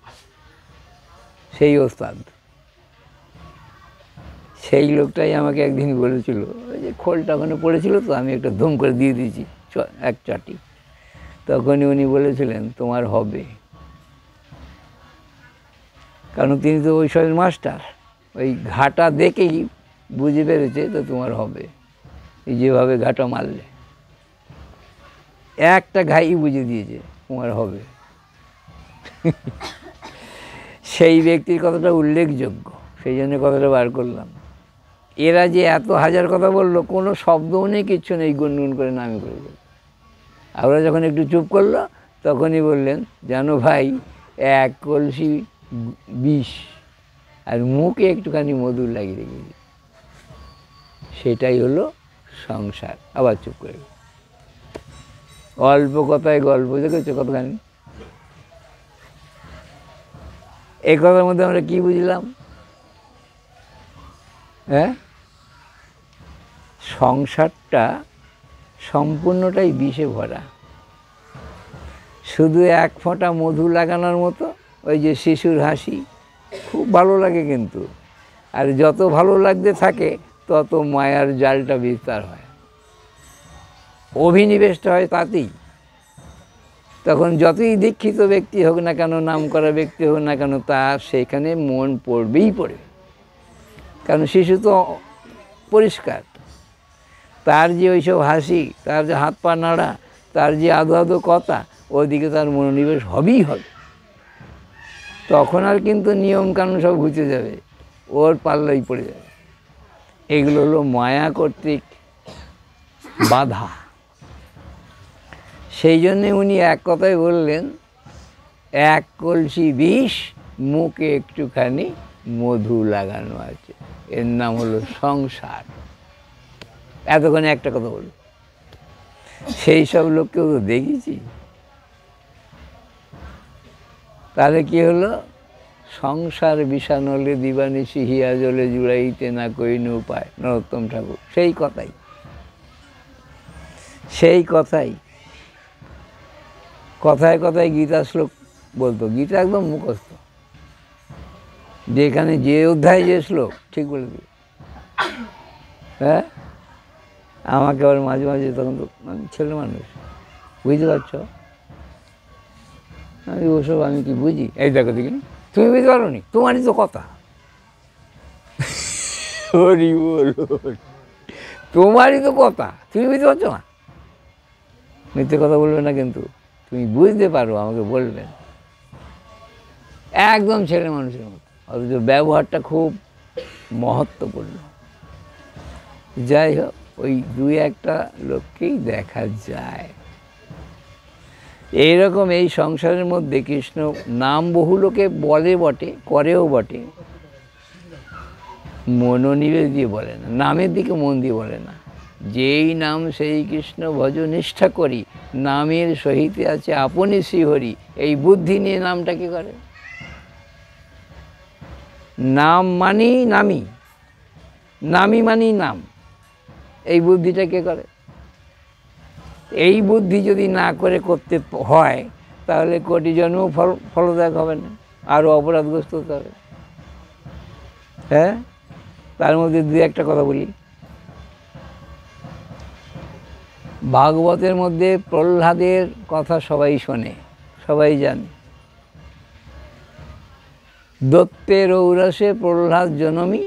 সেই ওস্তাদ, সেই লোকটাই আমাকে একদিন বলেছিল, ওই যে খোলটা ওখানে পড়েছিল তো, আমি একটা ধুম করে দিয়ে দিয়েছি এক চাটি। তখনই উনি বলেছিলেন তোমার হবে, কারণ তিনি তো ওই সবের মাস্টার। ওই ঘাটা দেখেই বুঝে পেরেছে তো তোমার হবে, এই যেভাবে ঘাটা মারলে একটা ঘাই বুঝে দিয়েছে তোমার হবে। সেই ব্যক্তির কথাটা উল্লেখযোগ্য, সেই জন্য কথাটা বার করলাম। এরা যে এত হাজার কথা বললো, কোনো শব্দও নেই, কিচ্ছু নেই, গুনগুন করে নামে করে বলল। আমরা যখন একটু চুপ করলো, তখনই বললেন জানো ভাই, এক কলসি বিষ আর মুখে একটুখানি মধুর লাগিয়ে রেখেছি, সেটাই হলো সংসার। আবার চুপ করে, অল্প কথায় গল্প, দেখেছো কতখানি। এই কথার মধ্যে আমরা কি বুঝলাম? হ্যাঁ, সংসারটা সম্পূর্ণটাই বিষে ভরা। শুধু এক ফোঁটা মধু লাগানোর মতো, ওই যে শিশুর হাসি, খুব ভালো লাগে কিন্তু, আর যত ভালো লাগতে থাকে তত মায়ার জালটা বিস্তার হয়, অভিনিবেশটা হয় তাতেই। তখন যতই দীক্ষিত ব্যক্তি হোক না কেন, নাম করা ব্যক্তি হোক না কেন, তার সেখানে মন পড়বেই পড়বে। কারণ শিশু তো পরিষ্কার, তার যে ওইসব হাসি, তার যে হাত পা নাড়া, তার যে আদো আদো কথা, ওইদিকে তার মনোনিবেশ হবেই হবে। তখন আর কিন্তু নিয়মকানুন সব ঘুচে যাবে, ওর পাল্লাই পড়ে যাবে। এগুলো হলো মায়া কর্তৃক বাধা। সেই জন্যে উনি এক কথায় বললেন, এক কলসি বিষ, মুখে একটুখানি মধু লাগানো আছে, এর নাম হলো সংসার। এতক্ষণে একটা কথা বলল। সেই সব লোককেও তো দেখেছি। তাহলে কি হলো? সংসার বিষানলে দিবানিশি হিয়া জলে জুড়াইতে না কইন উপায়, নরোত্তম ঠাকুর। সেই কথাই, সেই কথাই, কথায় কথায় গীতা শ্লোক বলতো। গীতা একদম মুখস্থ, যেখানে যে অধ্যায় যে শ্লোক ঠিক বলে দিল। হ্যাঁ, আমাকে আবার মাঝে মাঝে, তখন তো ছেলে মানুষ, বুঝতে পারছ, আমি ওসব আমি কি বুঝি? এই দেখো দেখি, তুমি বুঝতে পারো নি, তোমারই তো কথা। হরি বল, তোমারই তো কথা, তুমি বুঝতে পারছো না। মিথ্যে কথা বলবে না, কিন্তু তুমি বুঝতে পারো, আমাকে বলবেন। একদম ছেলে মানুষের মতো, অথচ ব্যবহারটা খুব মহত্বপূর্ণ। যাই হোক, ওই দুই একটা লোককেই দেখা যায়। এইরকম এই সংসারের মধ্যে কৃষ্ণ নাম বহু লোকে বলে বটে, করেও বটে, মনোনিবেশ দিয়ে বলে না, নামের দিকে মন দিয়ে বলে না। যেই নাম সেই কৃষ্ণ ভজ নিষ্ঠা করি, নামের সহিতে আছে আপনি শ্রীহরি, এই বুদ্ধি নিয়ে নামটা কি করে? নাম মানি নামি, নামই মানেই নাম, এই বুদ্ধিটা কে করে? এই বুদ্ধি যদি না করে করতে হয় তাহলে কোটি জন্ম ফলদায়ক হবে না, আরও অপরাধগ্রস্ত হতে হবে। হ্যাঁ, তার মধ্যে দু একটা কথা বলি। ভাগবতের মধ্যে প্রহ্লাদের কথা সবাই শোনে, সবাই জানে। দত্তের ঔরসে প্রহ্লাদ জনমী,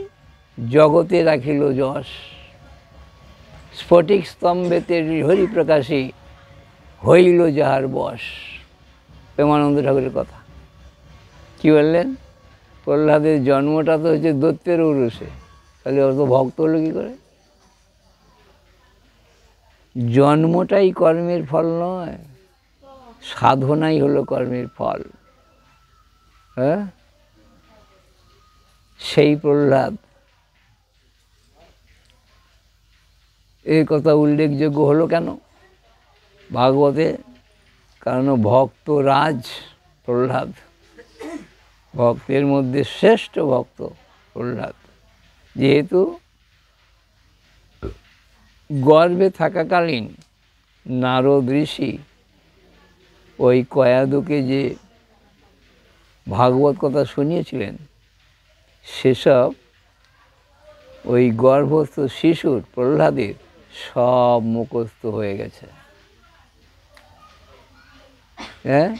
জগতে রাখিল যশ। স্ফটিক স্তম্ভেতে হরিপ্রকাশে, হইল যাহার বশ। প্রেমানন্দ ঠাকুরের কথা। কি বললেন? প্রহ্লাদের জন্মটা তো হচ্ছে দত্তের ঔরসে, তাহলে অত ভক্ত হলো কী করে? জন্মটাই কর্মের ফল নয়, সাধনাই হলো কর্মের ফল। হ্যাঁ, সেই প্রহ্লাদ এই কথা উল্লেখযোগ্য হলো কেন ভাগবতে? কারণ ভক্তরাজ প্রহ্লাদ, ভক্তের মধ্যে শ্রেষ্ঠ ভক্ত প্রহ্লাদ। যেহেতু গর্ভে থাকাকালীন নারদ ঋষি ওই কয়াদুকে যে ভাগবত কথা শুনিয়েছিলেন, সেসব ওই গর্ভস্থ শিশুর প্রহ্লাদের সব মুখস্থ হয়ে গেছে। হ্যাঁ,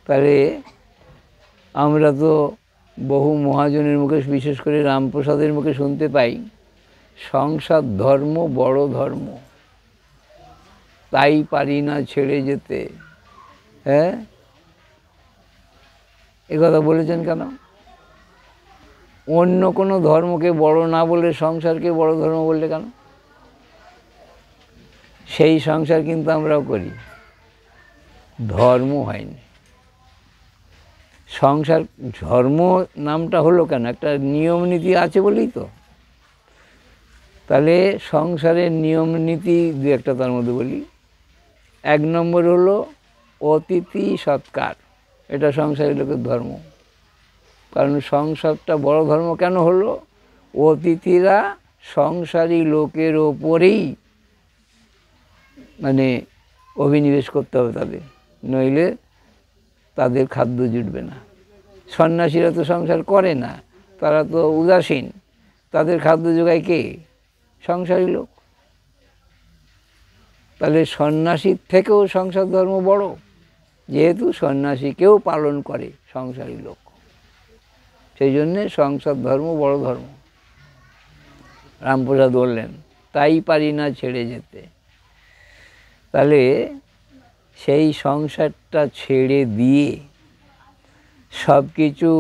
তাহলে আমরা তো বহু মহাজনের মুখে, বিশেষ করে রামপ্রসাদের মুখে শুনতে পাই, সংসার ধর্ম বড় ধর্ম, তাই পারি না ছেড়ে যেতে। হ্যাঁ, এ কথা বলেছেন কেন? অন্য কোনো ধর্মকে বড় না বলে সংসারকে বড় ধর্ম বললে কেন? সেই সংসার কিন্তু আমরাও করি, ধর্ম হয়নি। সংসার ধর্ম নামটা হলো কেন? একটা নিয়ম নীতি আছে বলেই তো। তাহলে সংসারের নিয়ম নীতি দু একটা তার মধ্যে বলি। 1 নম্বর হলো অতিথি সৎকার, এটা সংসারের লোকের ধর্ম। কারণ সংসারটা বড় ধর্ম কেন হলো? অতিথিরা সংসারী লোকের ওপরেই মানে অভিনিবেশ করতে হবে তাদের, নইলে তাদের খাদ্য জুটবে না। সন্ন্যাসীরা তো সংসার করে না, তারা তো উদাসীন, তাদের খাদ্য যোগায় কে? সংসারী লোক। তাহলে সন্ন্যাসীর থেকেও সংসার ধর্ম বড়, যেহেতু সন্ন্যাসীকেও পালন করে সংসারী লোক। সেই জন্যে সংসার ধর্ম বড় ধর্ম। রামপ্রসাদ বললেন তাই পারি না ছেড়ে যেতে। তাহলে সেই সংসারটা ছেড়ে দিয়ে সব কিছু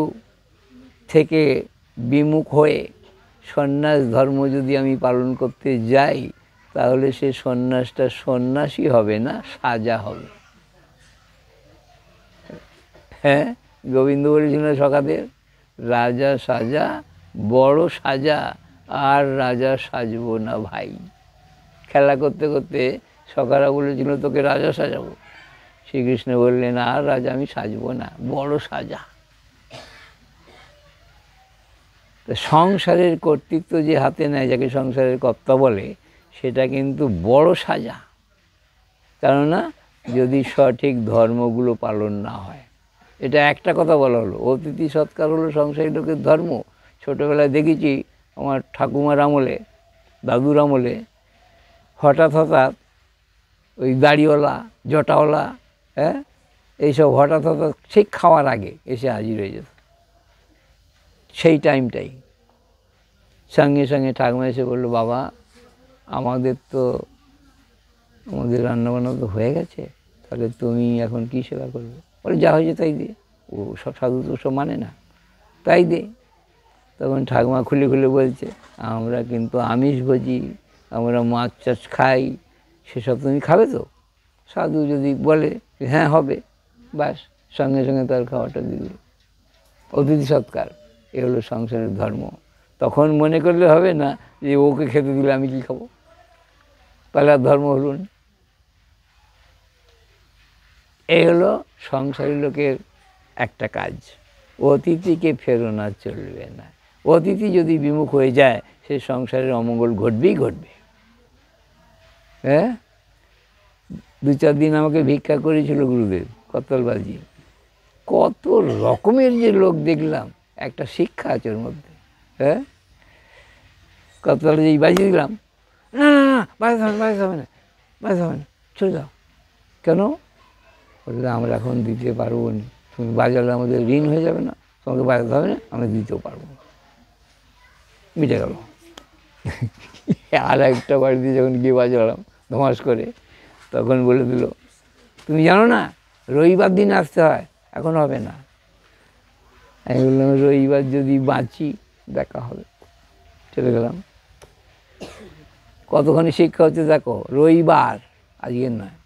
থেকে বিমুখ হয়ে সন্ন্যাস ধর্ম যদি আমি পালন করতে যাই, তাহলে সে সন্ন্যাসটা সন্ন্যাসী হবে না, সাজা হবে। হ্যাঁ, গোবিন্দ বলেছিল সখাদের, রাজা সাজা বড় সাজা, আর রাজা সাজবো না ভাই। খেলা করতে করতে সখারা বলেছিল তোকে রাজা সাজাবো। শ্রীকৃষ্ণ বললেন আর রাজা আমি সাজবো না, বড় সাজা। সংসারের কর্তৃত্ব যে হাতে নেয়, যাকে সংসারের কর্তা বলে, সেটা কিন্তু বড় সাজা। কেননা যদি সঠিক ধর্মগুলো পালন না হয়। এটা একটা কথা বলা হলো, অতিথি সৎকার হলো সংসারী লোকের ধর্ম। ছোটোবেলায় দেখেছি আমার ঠাকুমার আমলে, দাদুর আমলে, হঠাৎ ওই দাড়িওয়ালা জটাওয়ালা, হ্যাঁ, এইসব হঠাৎ ঠিক খাওয়ার আগে এসে হাজির হয়ে যেত। সেই টাইমটাই সঙ্গে সঙ্গে ঠাকুমা এসে বললো, বাবা আমাদের রান্নাবান্না তো হয়ে গেছে, তাহলে তুমি এখন কী সেবা করবে? বলে যা হয়েছে তাই দে। ও সব সাধু তো সব মানে না, তাই দে। তখন ঠাকুমা খুলে খুলে বলছে, আমরা কিন্তু আমিষভোজী, আমরা মাছ চাষ খাই, সেসব তুমি খাবে তো? সাধু যদি বলে হ্যাঁ হবে, ব্যাস সঙ্গে সঙ্গে তার খাওয়াটা দিল। অতিথি সৎকার, এ হলো সংসারের ধর্ম। তখন মনে করলে হবে না যে ওকে খেতে দিলে আমি কি খাবো, তাহলে আর ধর্ম হলো না। এই হলো সংসারী লোকের একটা কাজ। অতিথিকে ফেরানো চলবে না। অতিথি যদি বিমুখ হয়ে যায়, সে সংসারের অমঙ্গল ঘটবেই ঘটবে। হ্যাঁ, 2-4 দিন আমাকে ভিক্ষা করেছিল গুরুদেব করতালবাজি। কত রকমের যে লোক দেখলাম, একটা শিক্ষা আছে ওর মধ্যে। হ্যাঁ, করতালবাজি বাজিয়ে দিলাম, না না না বাজাতে হবে না, বাজাতে হবে না, চলে যাও। কেন? বললে আমরা এখন দিতে পারবো না, তুমি বাজালে আমাদের ঋণ হয়ে যাবে না, তোমাকে বাজাতে হবে না, আমরা দিতেও পারবো না। মিটে গেল। আর একটা বাড়িতে যখন গিয়ে বাজালাম ধমাস করে, তখন বলে দিল, তুমি জানো না রবিবার দিন আসতে হয়, এখন হবে না। আমি বললাম রবিবার যদি বাঁচি দেখা হবে। চলে গেলাম। কতখানি শিক্ষা হচ্ছে দেখো, রবিবার আজকের নয়।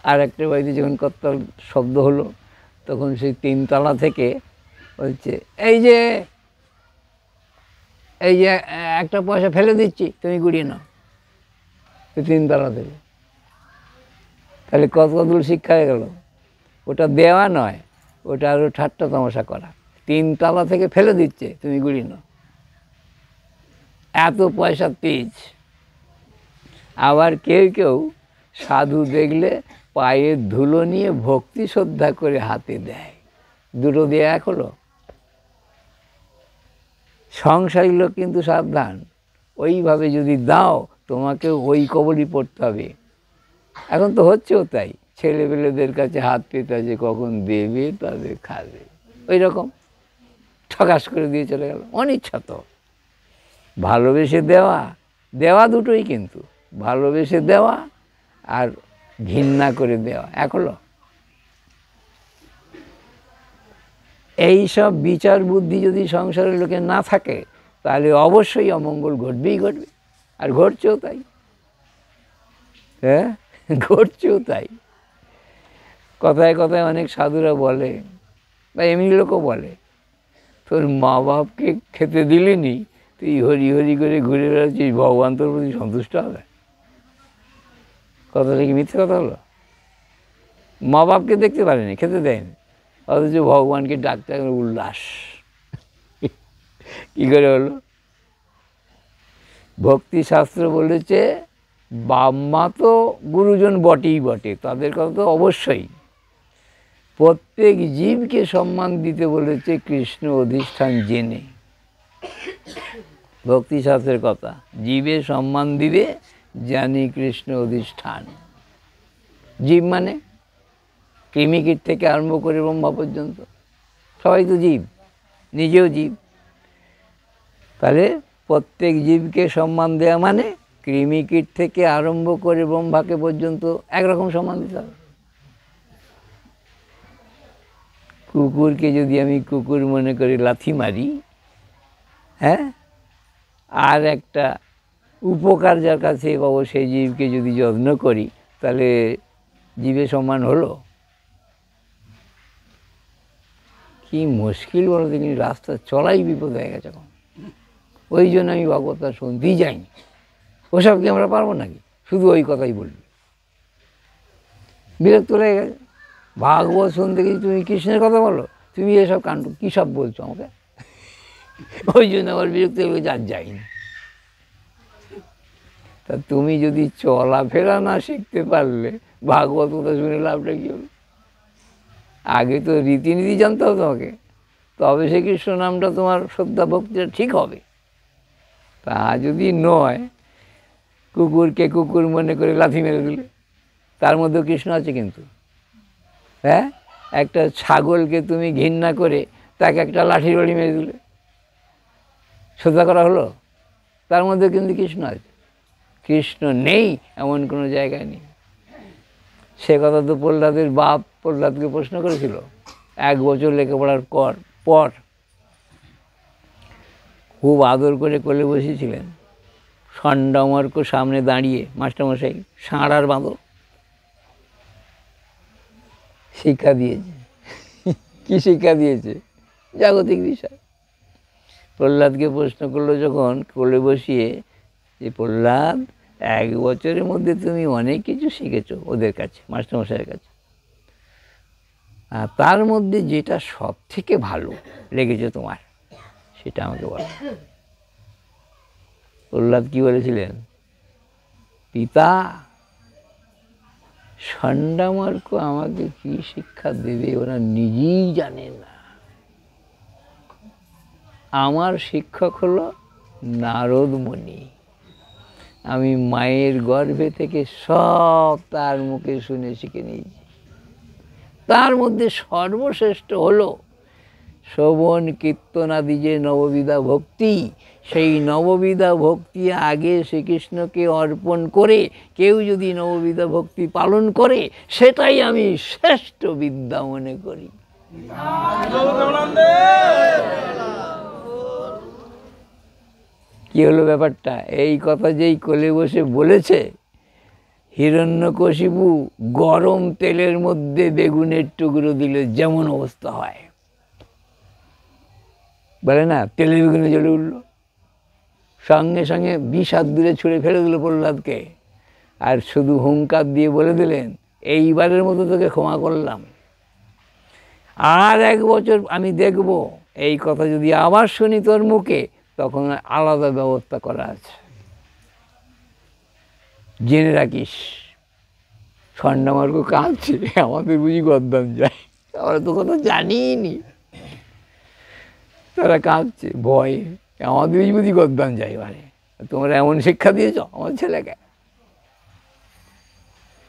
আর একটা বাড়িতে যখন করতাল শব্দ হলো, তখন সেই 3 তলা থেকে বলছে, এই যে একটা পয়সা ফেলে দিচ্ছি, তুমি গুড়িয়ে নাও। 3 তলা থেকে। তাহলে কতদূর শিক্ষা হয়ে গেল। ওটা দেওয়া নয়, ওটা আরও ঠাট্টা তামাশা করা। 3 তলা থেকে ফেলে দিচ্ছে, তুমি গুড়িয়ে নাও। এত পয়সা তেজ। আবার কেউ কেউ সাধু দেখলে পায়ের ধুলো নিয়ে ভক্তি শ্রদ্ধা করে হাতে দেয়। দুটো দিয়ে এক হলো। সংসারী লোক কিন্তু সাবধান, ওইভাবে যদি দাও তোমাকে ওই কবলই পড়তে হবে। এখন তো হচ্ছেও তাই, ছেলেপেলেদের কাছে হাত পেতে আছে, কখন দেবে তাদের খাবে, ওই রকম ঠকাস করে দিয়ে চলে গেল। অনিচ্ছা তো। ভালোবেসে দেওয়া, দেওয়া দুটোই কিন্তু, ভালোবেসে দেওয়া আর ঘৃণা করে দেওয়া এক হলো। এই সব বিচার বুদ্ধি যদি সংসারের লোকে না থাকে, তাহলে অবশ্যই অমঙ্গল ঘটবেই ঘটবে। আর ঘটছেও তাই। হ্যাঁ, ঘটছেও তাই। কথায় কথায় অনেক সাধুরা বলে, বা এমনি লোকও বলে, তোর মা বাপকে খেতে দিলেনি, তুই হরি হরি করে ঘুরে বেড়াচ্ছিস, ভগবান তোর প্রতি সন্তুষ্ট হবে? কথাটা কি মিথ্যে কথা হলো? মা বাপকে দেখতে পারেনি, খেতে দেয়নি, অথচ ভগবানকে ডাকতে উল্লাস। কী করে হলো? ভক্তিশাস্ত্র বলেছে বাপ মা তো গুরুজন বটেই বটে, তাদের কথা তো অবশ্যই। প্রত্যেক জীবকে সম্মান দিতে বলেছে কৃষ্ণ অধিষ্ঠান জেনে। ভক্তিশাস্ত্রের কথা, জীবে সম্মান দিবে জানি কৃষ্ণ অধিষ্ঠান। জীব মানে কৃমিকীট থেকে আরম্ভ করে ব্রহ্মা পর্যন্ত সবাই তো জীব, নিজেও জীব। তাহলে প্রত্যেক জীবকে সম্মান দেওয়া মানে কৃমিকীট থেকে আরম্ভ করে ব্রহ্মাকে পর্যন্ত একরকম সম্মান দিতে হবে। কুকুরকে যদি আমি কুকুর মনে করে লাথি মারি, হ্যাঁ, আর একটা উপকার যার কাছে পাবো সেই জীবকে যদি যত্ন করি, তাহলে জীবের সম্মান হলো? কি মুশকিল বলো দেখিনি, রাস্তা চলাই বিপদ হয়ে গেছে এখন। ওই জন্য আমি ভাগবত শুনতেই যাইনি। ওসব কি আমরা পারবো নাকি? শুধু ওই কথাই বলবি, বিরক্ত লেগে গেছে। ভাগবত শুনতে গেছি, তুমি কৃষ্ণের কথা বলো, তুমি এসব কাণ্ড কী সব বলছো আমাকে। ওই জন্য আমার বিরক্ত হয়ে গেছে, আর যাইনি। তা তুমি যদি চলাফেরা না শিখতে পারলে ভাগবত কথা শুনে লাভটা কী হলো? আগে তো রীতিনীতি জানতে হবে তোমাকে, তবে সে কৃষ্ণ নামটা তোমার শ্রদ্ধা ভক্তিটা ঠিক হবে। তা যদি নয়, কুকুরকে কুকুর মনে করে লাথি মেরে দিলে, তার মধ্যেও কৃষ্ণ আছে কিন্তু। হ্যাঁ, একটা ছাগলকে তুমি ঘৃণা করে তাকে একটা লাঠির বাড়ি মেরে দিলে, শ্রদ্ধা করা হলো? তার মধ্যে কিন্তু কৃষ্ণ আছে। কৃষ্ণ নেই এমন কোনো জায়গায় নেই। সে কথা তো প্রহ্লাদের বাপ প্রহ্লাদকে প্রশ্ন করেছিল 1 বছর লেখাপড়ার পর। খুব আদর করে কোলে বসেছিলেন, ষণ্ডমার্ক সামনে দাঁড়িয়ে, মাস্টারমশাই ষাঁড়ার বাঁদর শিক্ষা দিয়েছে। কি শিক্ষা দিয়েছে? জাগতিক বিষয়। প্রহ্লাদকে প্রশ্ন করলো যখন কোলে বসিয়ে, যে প্রহ্লাদ 1 বছরের মধ্যে তুমি অনেক কিছু শিখেছো ওদের কাছে, মাস্টারমশাইয়ের কাছে, আর তার মধ্যে যেটা সব থেকে ভালো লেগেছে তোমার, সেটা আমাকে বলো। প্রহ্লাদ কি বলেছিলেন? পিতা, ষণ্ডামার্ক আমাকে কি শিক্ষা দেবে ওরা নিজেই জানে না। আমার শিক্ষক হলো নারদ মুনি। আমি মায়ের গর্ভে থেকে সব তার মুখে শুনে শিখে নিয়েছি। তার মধ্যে সর্বশ্রেষ্ঠ হলো শ্রবণ কীর্তনাদি যে নববিধা ভক্তি, সেই নববিধা ভক্তি আগে শ্রীকৃষ্ণকে অর্পণ করে কেউ যদি নববিধা ভক্তি পালন করে, সেটাই আমি শ্রেষ্ঠ বিদ্যা মনে করি। কি হলো ব্যাপারটা? এই কথা যেই কোলে বসে বলেছে, হিরণ্যকশিপু গরম তেলের মধ্যে বেগুনের টুকরো দিলে যেমন অবস্থা হয়, বলে না, তেলের বেগুনে জ্বলে উঠল। সঙ্গে সঙ্গে বিষ হাত দূরে ছুঁড়ে ফেলে দিল প্রহ্লাদকে, আর শুধু হুঙ্কার দিয়ে বলে দিলেন, এইবারের মতো তোকে ক্ষমা করলাম, আর 1 বছর আমি দেখব এই কথা যদি আবার শুনি তোর মুখে, তখন আলাদা ব্যবস্থা করা আছে, জেনে রাখিস। ষণ্ডামার্গ কাঁদছে, আমাদের বুঝি গদ্দাম যায়, আমরা তো কথা জানিনি। তারা কাঁদছে ভয়ে, আমাদের বুঝি গদ্দাম যায়, এবারে তোমরা এমন শিক্ষা দিয়েছ আমার ছেলেকে।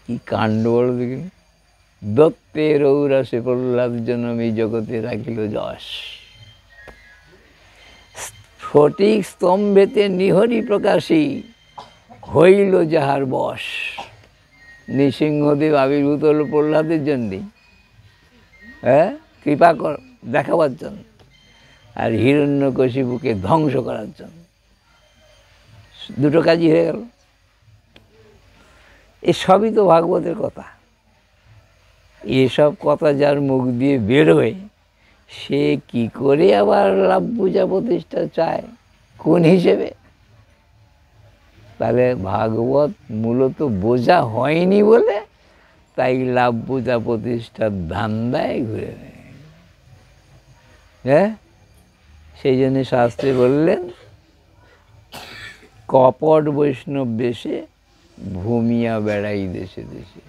কি কাণ্ড বলো দেখিনি। দত্তের ঔরাসে প্রহ্লাদ জনম এই জগতে রাখিল যশ, ফটিক স্তম্ভেতে নিহরি প্রকাশী হইল যাহার বশ। নৃসিংহদেব আবির্ভূত হলো প্রহ্লাদের জন্যে, হ্যাঁ, কৃপা দেখাবার জন্য, আর হিরণ্যকশিপুকে ধ্বংস করার জন্য। দুটো কাজই হয়ে গেল। এসবই তো ভাগবতের কথা। এসব কথা যার মুখ দিয়ে বেরোয়, সে কি করে আবার লাভ পূজা প্রতিষ্ঠা চায়, কোন হিসেবে? তাহলে ভাগবত মূলত বোঝা হয়নি বলে তাই লাভ পূজা প্রতিষ্ঠার ধান্দায় ঘুরে নেয়। হ্যাঁ, সেই জন্য শাস্ত্রে বললেন, কপট বৈষ্ণব বেশে ভূমিয়া বেড়াই দেশে দেশে।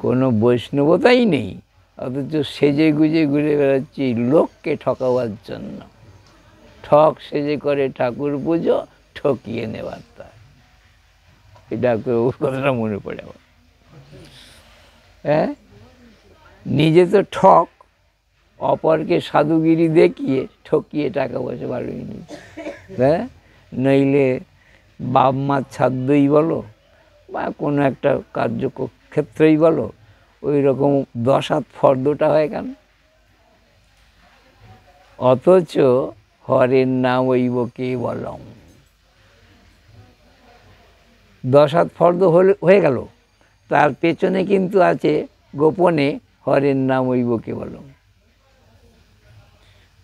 কোনো বৈষ্ণবতাই নেই, অথচ সেজে গুজে ঘুরে বেড়াচ্ছি লোককে ঠকাবার জন্য। ঠক সেজে করে ঠাকুর পুজো, ঠকিয়ে নেবার তার। এটা কথাটা মনে পড়ে আমার। হ্যাঁ, নিজে তো ঠক, অপরকে সাধুগিরি দেখিয়ে ঠকিয়ে টাকা পয়সা বাড়িয়ে নিচ্ছে। হ্যাঁ, নইলে বাপ মার ছাদ্যই বলো বা কোনো একটা কার্যক্ষেত্রেই বলো, ওই রকম 10 হাত ফর্দটা হয় কেন? অথচ হরের নাম ওইব কেবলম, 10 হাত ফর্দ হয়ে গেল, তার পেছনে কিন্তু আছে গোপনে হরের নাম ওইব কেবলম।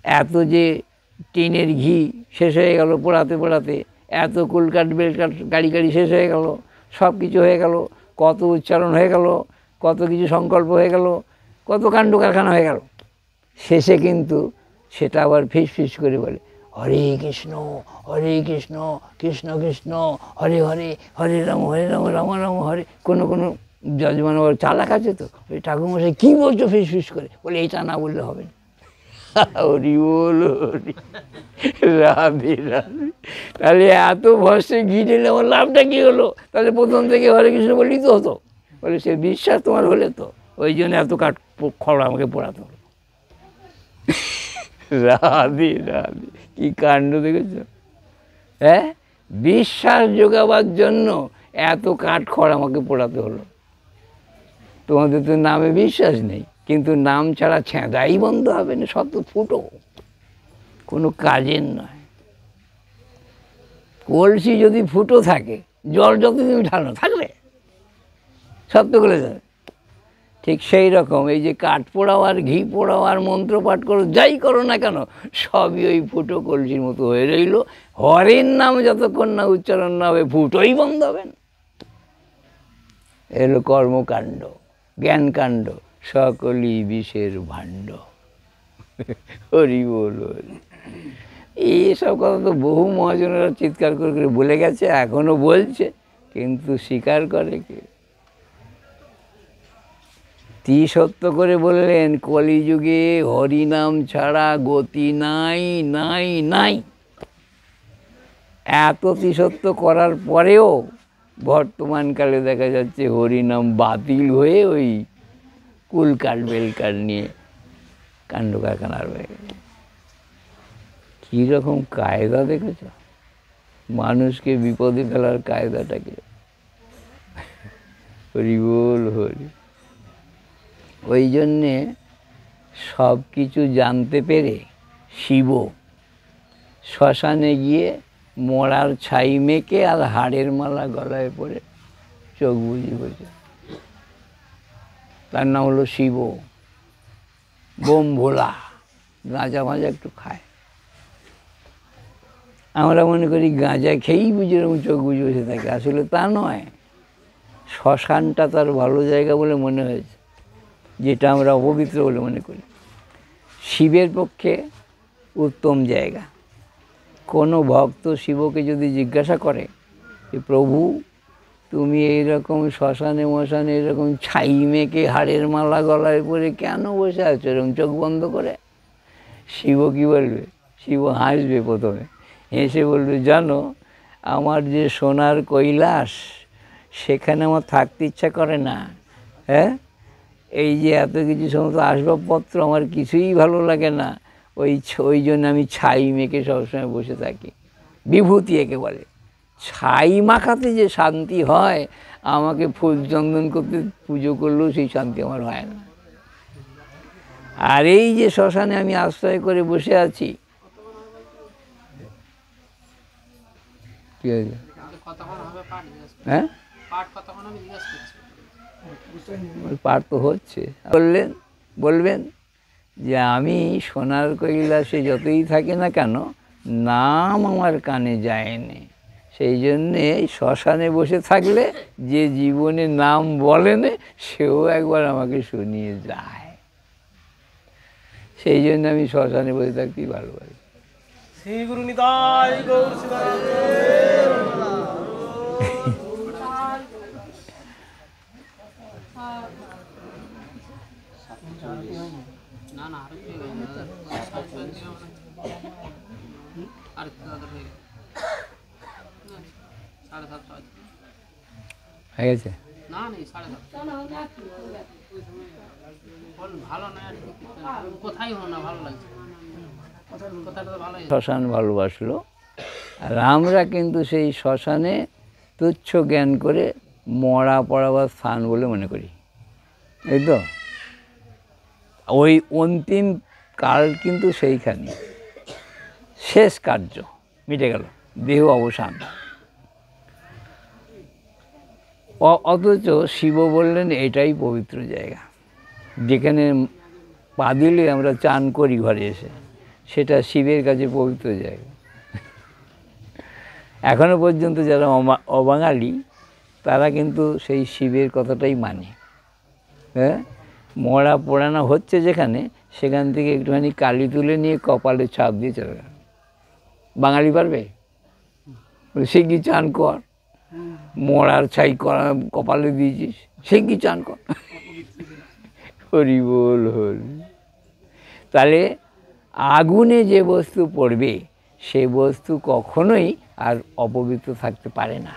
এত যে টিনের ঘি শেষ হয়ে গেল পোড়াতে পোড়াতে, এত কুলকাট বেলকাট গাড়ি গাড়ি শেষ হয়ে গেল, সব কিছু হয়ে গেল, কত উচ্চারণ হয়ে গেল, কত কিছু সংকল্প হয়ে গেল, কত কাণ্ড কারখানা হয়ে গেল, শেষে কিন্তু সেটা আবার ফিস ফিস করে বলে হরে কৃষ্ণ কৃষ্ণ কৃষ্ণ হরে হরে, হরে রাম রাম রাম হরে। কোনো যজমান আবার চালাক আছে তো, ওই ঠাকুরমশাই কী বলছো ফিস ফিস করে, বলে এইটা না বললে হবে না। হরি বল হরি, রাধে রাধে। তাহলে এত ভরসে ঘি দিলে আমার লাভটা কী হলো? তাহলে প্রথম থেকে হরে কৃষ্ণ বললেই তো হতো। বলে সে বিশ্বাস তোমার হলে তো, ওই জন্য এত খড় আমাকে পোড়াতে হলো। রাধে রাধে, কি কাণ্ড দেখেছ? হ্যাঁ, বিশ্বাস জোগাবার জন্য এত কাঠখড় আমাকে পোড়াতে হলো। তোমাদের তো নামে বিশ্বাস নেই, কিন্তু নাম ছাড়া ছেঁদাই বন্ধ হবে না, শত ফুটো, কোনো কাজের নয়। কলসি যদি ফুটো থাকে, জল যতদিন ঢালো থাকবে, সত্য করে যাবে। ঠিক সেই রকম এই যে কাঠ পোড়াও আর ঘি পোড়াও আর মন্ত্রপাঠ করো, যাই করো না কেন, সবই ওই ফুটো কলসির মতো হয়ে রইল। হরের নাম যতক্ষণ না উচ্চারণ না হবে, ফুটোই বন্ধ হবে না। এলো কর্মকাণ্ড, জ্ঞানকাণ্ড, সকলই বিষের ভাণ্ড। হরি বল হরি। এইসব কথা তো বহু মহাজনেরা চিৎকার করে করে বলে গেছে, এখনও বলছে, কিন্তু স্বীকার করে কে? সত্য করে বললেন, কলিযুগে হরিনাম ছাড়া গতি নাই নাই নাই। এত তিসত্ব করার পরেও বর্তমানকালে দেখা যাচ্ছে হরিনাম বাতিল হয়ে ওই কুলকাট বেলকাট নিয়ে কাণ্ড কারখানার হয়ে গেছে। কীরকম কায়দা দেখেছ? মানুষকে বিপদে ফেলার কায়দাটাকে। হরি বল হরি। ওই জন্যে সব কিছু জানতে পেরে শিব শ্মশানে গিয়ে মরার ছাই মেখে আর হাড়ের মালা গলায় পরে চোখ বুঝি বসে। তার নাম হলো শিব। বোম ভোলা, গাঁজা মাজা একটু খায়। আমরা মনে করি গাঁজা খেয়েই বুঝে এরকম চোখ বুঝে বসে থাকে, আসলে তা নয়। শ্মশানটা তার ভালো জায়গা বলে মনে হয়েছে, যেটা আমরা অপবিত্র বলে মনে করি। শিবের পক্ষে উত্তম জায়গা। কোনো ভক্ত শিবকে যদি জিজ্ঞাসা করে যে প্রভু তুমি এইরকম শ্মশানে মশানে এরকম ছাই মেখে হাড়ের মালা গলায় পরে কেন বসে আছো এরকম চোখ বন্ধ করে? শিব কী বলবে? শিব হাসবে প্রথমে, হেসে বলবে, জানো আমার যে সোনার কৈলাস, সেখানে আমার থাকতে ইচ্ছা করে না। হ্যাঁ, এই যে এত কিছু সমস্ত আসবাবপত্র আমার কিছুই ভালো লাগে না, ওই জন্য আমি ছাই মেখে সবসময় বসে থাকি। বিভূতি একে বলে। ছাই মাখাতে যে শান্তি হয়, আমাকে ফুল চন্দন করতে পুজো করলেও সেই শান্তি আমার হয় না। আর এই যে শ্মশানে আমি আশ্রয় করে বসে আছি, কি হয়েছে? হ্যাঁ, পাঠ তো হচ্ছে। বলবেন যে আমি সোনার কৈলাসে যতই থাকি না কেন, নাম আমার কানে যায়নি। সেই জন্যে শ্মশানে বসে থাকলে যে জীবনে নাম বলেনে, সেও একবার আমাকে শুনিয়ে যায়। সেই জন্য আমি শ্মশানে বসে থাকতেই ভালোবাসি। শ্রী গুরু নিতাই গৌর হয়ে গেছে। শ্মশান ভালোবাসলো, আর আমরা কিন্তু সেই শ্মশানে তুচ্ছ জ্ঞান করে মরা পড়াবার স্থান বলে মনে করি। এই তো ওই অন্তিম কাল কিন্তু সেইখানে শেষ কার্য মিটে গেল, দেহ অবসান। অথচ শিব বললেন এটাই পবিত্র জায়গা, যেখানে পা দিলে আমরা চান করি ঘরে এসে, সেটা শিবের কাছে পবিত্র জায়গা। এখনো পর্যন্ত যারা অবাঙালি, তারা কিন্তু সেই শিবের কথাটাই মানে। হ্যাঁ, মরা পোড়ানো হচ্ছে যেখানে, সেখান থেকে একটুখানি কালি তুলে নিয়ে কপালে ছাপ দিয়ে চলে গেল। বাঙালি পারবে? সে কি চান কর, মরার ছাই কপালে দিয়েছিস, সে কি চান কর। হরি বল হরি। তাহলে আগুনে যে বস্তু পড়বে, সে বস্তু কখনোই আর অপবিত্র থাকতে পারে না,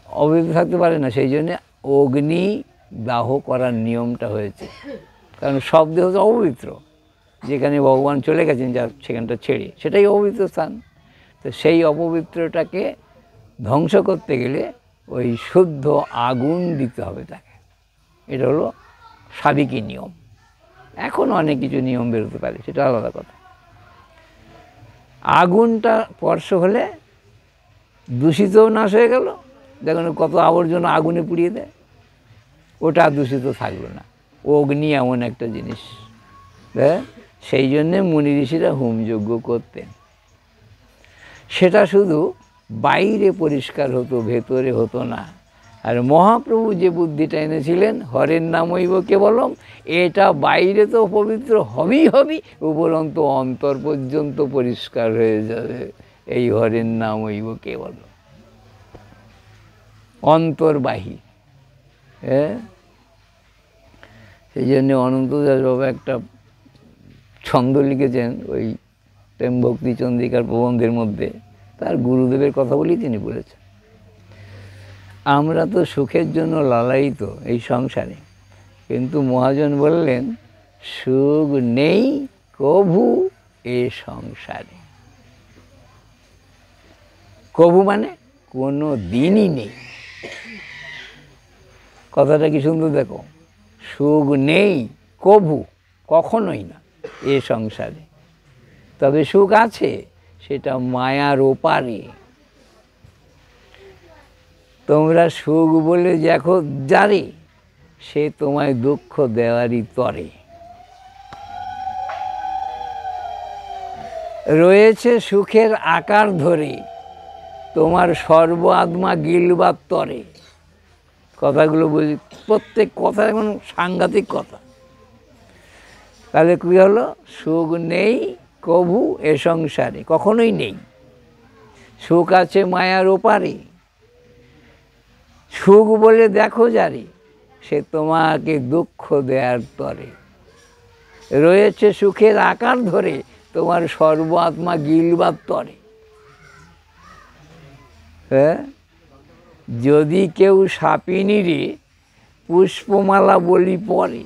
অপবিত্র থাকতে পারে না। সেই জন্যে অগ্নি দাহ করার নিয়মটা হয়েছে, কারণ সব দেহ তো অপবিত্র। যেখানে ভগবান চলে গেছেন, যার সেখানটা ছেড়ে, সেটাই অপবিত্র স্থান। তো সেই অপবিত্রটাকে ধ্বংস করতে গেলে ওই শুদ্ধ আগুন দিতে হবে তাকে। এটা হলো সাবেকি নিয়ম। এখন অনেক কিছু নিয়ম বেরোতে পারে, সেটা আলাদা কথা। আগুনটা স্পর্শ হলে দূষিতও নাশ হয়ে গেল। দেখুন কত আবর্জনা আগুনে পুড়িয়ে দেয়, ওটা দূষিত থাকলো না। অগ্নি এমন একটা জিনিস, হ্যাঁ, সেই জন্যে মুনি ঋষিরা হোমযজ্ঞ করতেন। সেটা শুধু বাইরে পরিষ্কার হতো, ভেতরে হতো না। আর মহাপ্রভু যে বুদ্ধিটা এনেছিলেন হরের নামইব কেবলম, এটা বাইরে তো পবিত্র হবেই হবেই, উপরন্ত অন্তর পর্যন্ত পরিষ্কার হয়ে যাবে এই হরের নামইব কেবলম, অন্তর্বাহী। হ্যাঁ, সেই জন্য অনন্তদাস বাবা একটা ছন্দ লিখেছেন ওই প্রেম ভক্তি চন্দ্রিকার প্রবন্ধের মধ্যে, তার গুরুদেবের কথা বলেই তিনি বলেছেন, আমরা তো সুখের জন্য লালায়িত এই সংসারে, কিন্তু মহাজন বললেন সুখ নেই কভু এ সংসারে। কভু মানে কোনো দিনই নেই। কথাটা কি সুন্দর দেখো, সুখ নেই কভু, কখনোই না এ সংসারে, তবে সুখ আছে, সেটা মায়ার ওপারে। তোমরা সুখ বলে দেখো যারে, সে তোমায় দুঃখ দেওয়ারই তরে। রয়েছে সুখের আকার ধরে, তোমার সর্ব আত্মা গিলবার তরে। কথাগুলো বুঝি, প্রত্যেক কথা এখন সাংঘাতিক কথা। তাহলে কী হলো, সুখ নেই কভু এ সংসারে, কখনোই নেই। সুখ আছে মায়ার ওপারে, সুখ বলে দেখো যারে, সে তোমাকে দুঃখ দেওয়ার তরে। রয়েছে সুখের আকার ধরে, তোমার সর্ব আত্মা গিলবার তরে। হ্যাঁ, যদি কেউ সাপিনীরে পুষ্পমালা বলি পরে,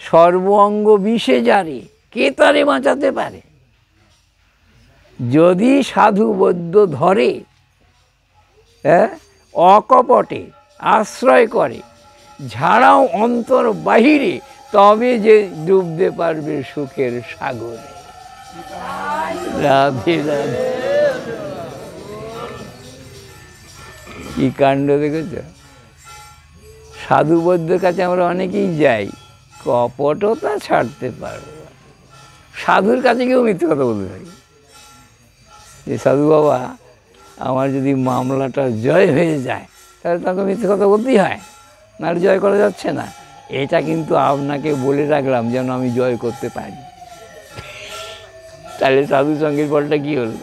সর্ব অঙ্গ বিষে যারে, কে তারে বাঁচাতে পারে। যদি সাধু বৈদ্য ধরে, হ্যাঁ, অকপটে আশ্রয় করে, ঝাড়াও অন্তর বাহিরে, তবে যে ডুবতে পারবে সুখের সাগরে। রাধে রাধে। কি কাণ্ড দেখেছ, সাধু বৈদ্যের কাছে আমরা অনেকেই যাই, কপটতা ছাড়তে পারবো। সাধুর কাছে কেউ মিথ্যে কথা বলতে থাকি, যে সাধু বাবা আমার যদি মামলাটা জয় হয়ে যায়, তাহলে তাকে মিথ্যে কথা বলতেই হয়, নাহলে জয় করা যাচ্ছে না। এটা কিন্তু আপনাকে বলে রাখলাম যেন আমি জয় করতে পারি। তাহলে সাধু সঙ্গের ফলটা কী হলো?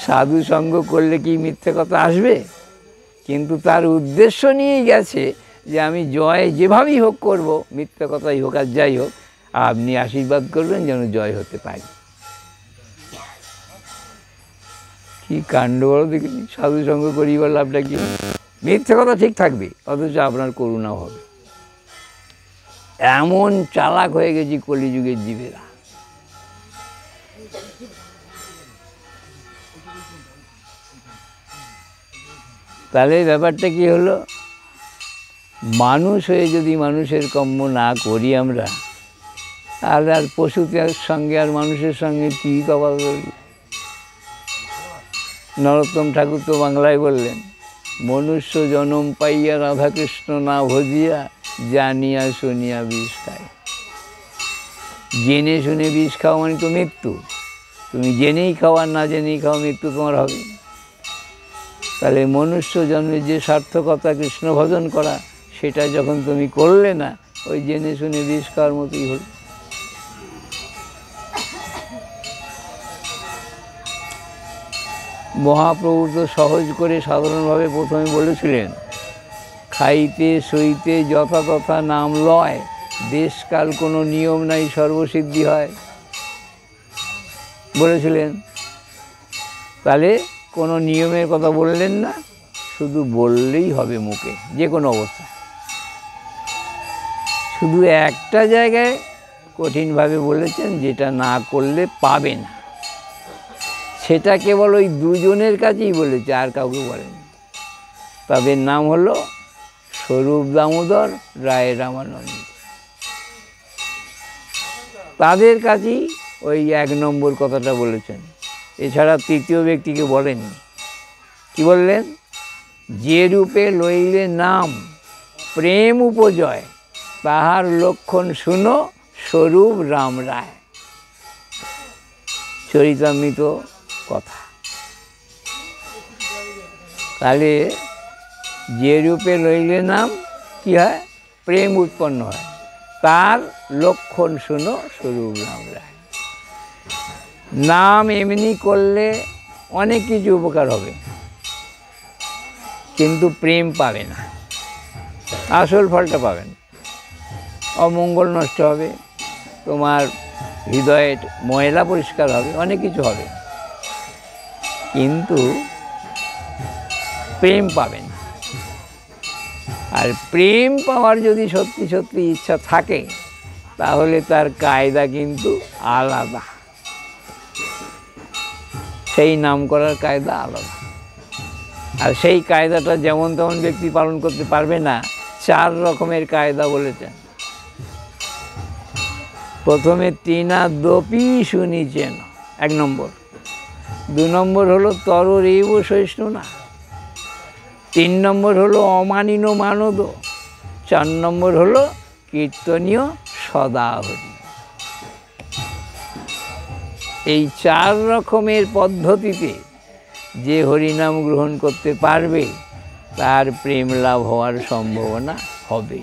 সাধু সঙ্গ করলে কি মিথ্যে কথা আসবে? কিন্তু তার উদ্দেশ্য নিয়েই গেছে যে আমি জয় যেভাবেই হোক করব, মিথ্যে কথাই হোক আর যাই হোক, আপনি আশীর্বাদ করবেন যেন জয় হতে পারি। কি কাণ্ড বড় দেখিনি, সাধু সঙ্গ করি বল লাভটা কি? মিথ্যে কথা ঠিক থাকবে, অথচ আপনার করুণাও হবে। এমন চালাক হয়ে গেছি কলিযুগের জীবেরা। তাহলে ব্যাপারটা কি হলো, মানুষ হয়ে যদি মানুষের কর্ম না করি আমরা, তাহলে আর পশুদের সঙ্গে আর মানুষের সঙ্গে কী তফাৎ করব? নরোত্তম ঠাকুর তো বাংলায় বললেন, মনুষ্য জনম পাইয়া রাধাকৃষ্ণ না ভজিয়া, জানিয়া শুনিয়া বিষ খায়। জেনে শুনে বিষ খাওয়া মানে তো মৃত্যু। তুমি জেনেই খাও আর না জেনেই খাও, মৃত্যু তোমার হবে। তাহলে মনুষ্য জন্মের যে সার্থকতা কৃষ্ণ ভজন করা, সেটা যখন তুমি করলে না, ওই জেনে শুনে বিষ খাওয়ার মতোই হল। মহাপ্রভু তো সহজ করে সাধারণভাবে প্রথমে বলেছিলেন, খাইতে সইতে যথা তথা নাম লয়, দেশকাল কোনো নিয়ম নাই সর্বসিদ্ধি হয় বলেছিলেন। তাহলে কোনো নিয়মের কথা বললেন না, শুধু বললেই হবে মুখে যে কোনো অবস্থা। শুধু একটা জায়গায় কঠিনভাবে বলেছেন, যেটা না করলে পাবে না, সেটা কেবল ওই দুজনের কাছেই বলেছে, আর কাউকে বলেনি। তাদের নাম হলো স্বরূপ দামোদর রায় রামানন্দ। তাদের কাছেই ওই 1 নম্বর কথাটা বলেছেন, এছাড়া তৃতীয় ব্যক্তিকে বলেননি। কি বললেন? যে রূপে লইলে নাম প্রেম উপজয়, তাহার লক্ষণ শুনো স্বরূপ রাম রায়। চরিতামৃত কথা। তাহলে যে রূপে লইলে নাম কি হয়, প্রেম উৎপন্ন হয়। তার লক্ষণ শুনো স্বরূপ নাম রায়। নাম এমনি করলে অনেক কিছু উপকার হবে, কিন্তু প্রেম পাবে না, আসল ফলটা পাবেন। অমঙ্গল নষ্ট হবে, তোমার হৃদয়ের ময়লা পরিষ্কার হবে, অনেক কিছু হবে, কিন্তু প্রেম পাবে না। আর প্রেম পাওয়ার যদি সত্যি সত্যি ইচ্ছা থাকে, তাহলে তার কায়দা কিন্তু আলাদা, সেই নাম করার কায়দা আলাদা। আর সেই কায়দাটা যেমন তেমন ব্যক্তি পালন করতে পারবে না। 4 রকমের কায়দা বলেছেন। প্রথমে তিনাদপি শুনিছেন, 1 নম্বর। 2 নম্বর হলো তররেব সহিষ্ণু না। 3 নম্বর হলো অমানিন মানদ। 4 নম্বর হলো কীর্তনীয় সদা হরি। এই 4 রকমের পদ্ধতিতে যে হরিনাম গ্রহণ করতে পারবে, তার প্রেম লাভ হওয়ার সম্ভাবনা হবে।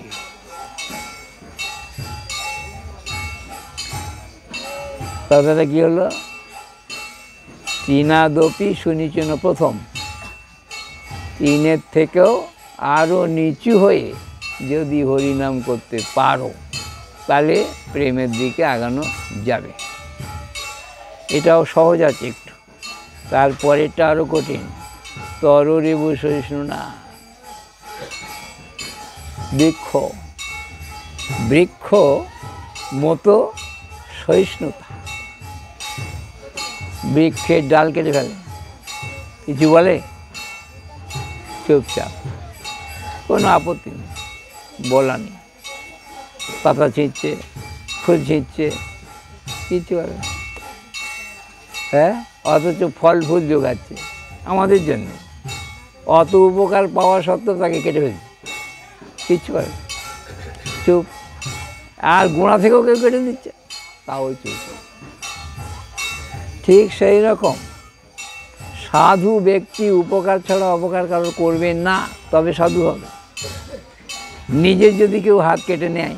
কথাটা কি হলো? তিনাদপি শুনিছেন প্রথম, 3-এর থেকেও আরও নিচু হয়ে যদি হরিনাম করতে পারো, তাহলে প্রেমের দিকে আগানো যাবে। এটাও সহজ আছে একটু, তারপরেরটা আরও কঠিন। তররেব সহিষ্ণু না। বৃক্ষ মতো সহিষ্ণুতা। বৃক্ষের ডাল কেটে ফেলে, কিছু বলে? চুপচাপ, কোনো আপত্তি নেই, বলা নেই। পাতা ছিঁড়ছে, ফুল ছিঁড়ছে, কিছু বলে না। হ্যাঁ, অথচ ফল ফুল জোগাচ্ছে আমাদের জন্য। অত উপকার পাওয়া সত্ত্বেও তাকে কেটে ফেলছে, কিচ্ছু করে না, চুপ। আর গোড়া থেকেও কেউ কেটে দিচ্ছে, তাও চুপ। ঠিক সেই রকম সাধু ব্যক্তি উপকার ছাড়া অপকার কারোর করবে না, তবে সাধু হবে। নিজের যদি কেউ হাত কেটে নেয়,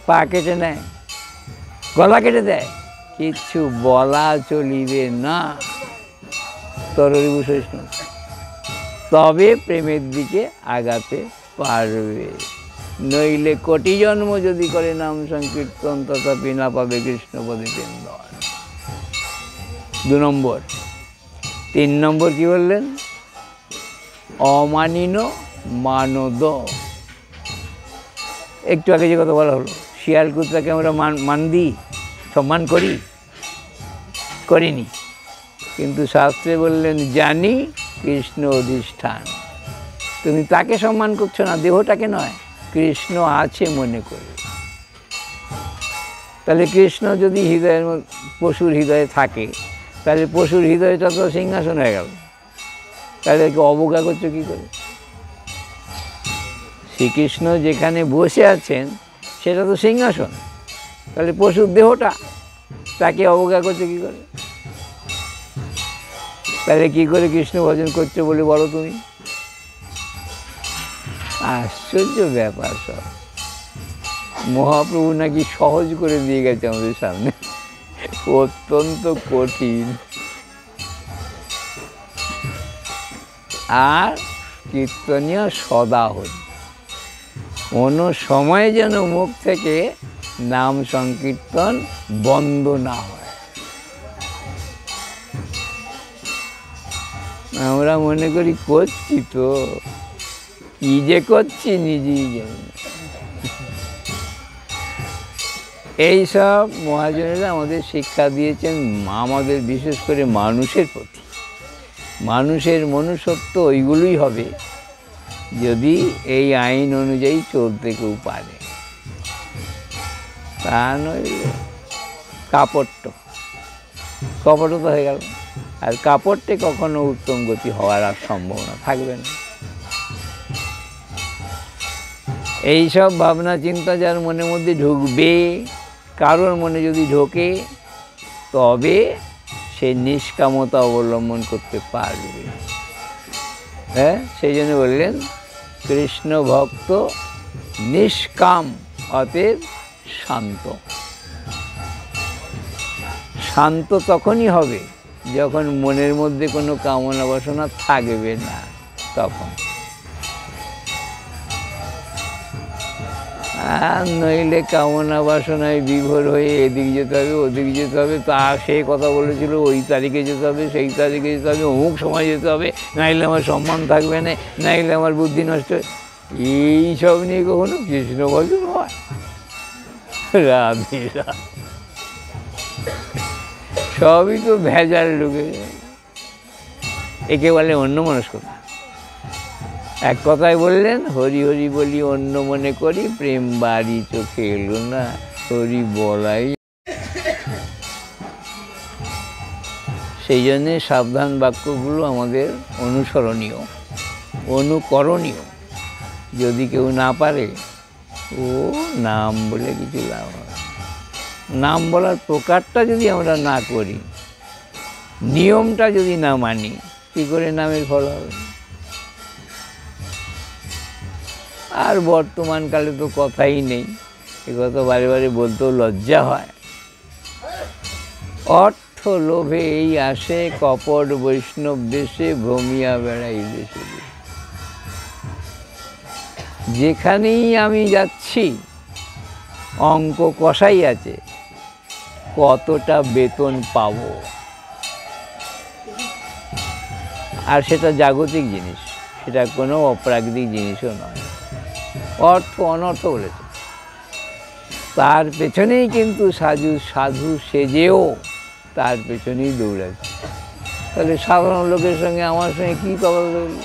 পা কেটে নেয়, গলা কেটে দেয়, কিচ্ছু বলা চলিবে না। তররেব সহিষ্ণু, তবে প্রেমের দিকে আগাতে পারবে। নইলে কোটি জন্ম যদি করে নাম সংকীর্তন, তথাপি না পাবে কৃষ্ণপদে প্রেম ধন। 2 নম্বর। 3 নম্বর কি বললেন? অমানিন মানদ। একটু আগে যে কথা বলা হলো, শিয়াল কুত্তাকে আমরা মান দিই, সম্মান করিনি, কিন্তু শাস্ত্রে বললেন জানি কৃষ্ণ অধিষ্ঠান। তুমি তাকে সম্মান করছো না, দেহটাকে নয়, কৃষ্ণ আছে মনে করে। তাহলে কৃষ্ণ যদি হৃদয়ের পশুর হৃদয়ে থাকে, তাহলে পশুর হৃদয়টা তো সিংহাসন হয়ে গেল, তাহলে অবজ্ঞা করছো কী করে? শ্রীকৃষ্ণ যেখানে বসে আছেন সেটা তো সিংহাসন, তাহলে পশুর দেহটা, তাকে অবজ্ঞা করছে কী করে? তাহলে কী করে কৃষ্ণ ভজন করছো বলে বলো তুমি? আশ্চর্য ব্যাপার সব। মহাপ্রভু নাকি সহজ করে দিয়ে গেছে আমাদের সামনে, অত্যন্ত কঠিন। আর কীর্তনীয় সদা হরি, কোনো সময় যেন মুখ থেকে নাম সংকীর্তন বন্ধ না হয়। আমরা মনে করি করছি তো, কি যে করছি নিজেই জানি। এইসব মহাজনেরা আমাদের শিক্ষা দিয়েছেন, আমাদের বিশেষ করে মানুষের প্রতি। মানুষের মনুষ্যত্ব ওইগুলোই হবে যদি এই আইন অনুযায়ী চলতে কেউ পারে। তা নইলে কপট হয়ে গেল। আর কাপড়টে কখনো উত্তম গতি হওয়ার আর সম্ভাবনা থাকবে না। এইসব ভাবনা চিন্তা যার মনের মধ্যে ঢুকবে, কারোর মনে যদি ঢোকে, তবে সে নিষ্কামতা অবলম্বন করতে পারবে। হ্যাঁ, সেই জন্য বললেন কৃষ্ণ ভক্ত নিষ্কাম, অতএব শান্ত। শান্ত তখনই হবে যখন মনের মধ্যে কোনো কামনা বাসনা থাকবে না, তখন। আর নইলে কামনা বাসনায় বিভোর হয়ে এদিক যেতে হবে, ওদিক যেতে হবে, তা সে কথা বলেছিল ওই তারিখে যেতে হবে, সেই তারিখে যেতে হবে, অমুক সময় যেতে হবে, নাইলে আমার সম্মান থাকবে না, নাইলে আমার বুদ্ধি নষ্ট। এইসব নিয়ে কখনো কৃষ্ণ ভজন হয়? রাধে রাধে। সবই তো ভেজাল ঢুকে, একে বলে অন্যমনস্কতা। এক কথায় বললেন, হরি হরি বলি অন্য মনে করি, প্রেম বাড়ি চোখে এলো না, হরি বলাই। সেই জন্যে সাবধান বাক্যগুলো আমাদের অনুসরণীয়, অনুকরণীয়। যদি কেউ না পারে, ও নাম বলে কিছু লাভ হবে। নাম বলার প্রকারটা যদি আমরা না করি, নিয়মটা যদি না মানি, কী করে নামের ফল হবে? আর বর্তমানকালে তো কথাই নেই, এ কথা বারে বারে বলতেও লজ্জা হয়। অর্থ লোভে এই আসে, কপট বৈষ্ণব দেশে ভ্রমিয়া বেড়াই দেশে। যেখানেই আমি যাচ্ছি অঙ্ক কষাই আছে, কতটা বেতন পাবো। আর সেটা জাগতিক জিনিস, সেটা কোনো অপ্রাকৃতিক জিনিসও নয়। অর্থ অনর্থ বলেছে, তার পেছনেই কিন্তু সাধু সেজেও তার পেছনেই দৌড়াচ্ছে। তাহলে সাধারণ লোকের সঙ্গে আমার সঙ্গে কী তফাৎ রইল?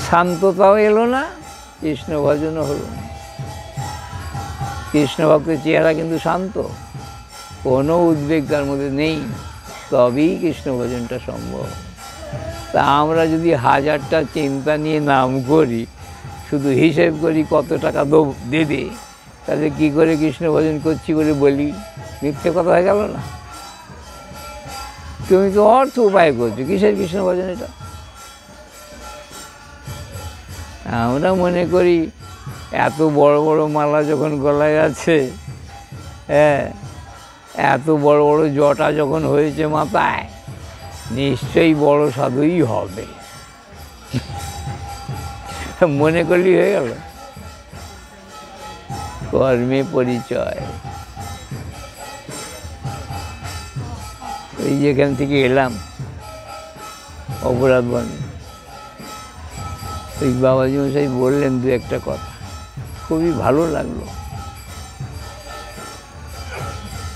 শান্ততাও এলো না, কৃষ্ণ ভজনও হলো না। কৃষ্ণ ভক্তের চেহারা কিন্তু শান্ত, কোনো উদ্বেগ তার মধ্যে নেই, তবেই কৃষ্ণ ভজনটা সম্ভব। তা আমরা যদি হাজারটা চিন্তা নিয়ে নাম করি, শুধু হিসেব করি কত টাকা দেবে, তাহলে কী করে কৃষ্ণ ভজন করছি বলে বলি? মিথ্যে কথা হয়ে গেল না? তুমি তো অর্থ উপায় করছো, কিসের কৃষ্ণ ভজন এটা? আমরা মনে করি এত বড় বড় মালা যখন গলায় আছে, হ্যাঁ, এত বড় বড় জটা যখন হয়েছে মাথায়, নিশ্চয়ই বড় সাধুই হবে। মনে করলেই হয়ে গেল? কর্মে পরিচয়। এই যেখান থেকে এলাম অপরাধ বনে, ওই বাবাজি মশাই বললেন দু একটা কথা, খুবই ভালো লাগলো।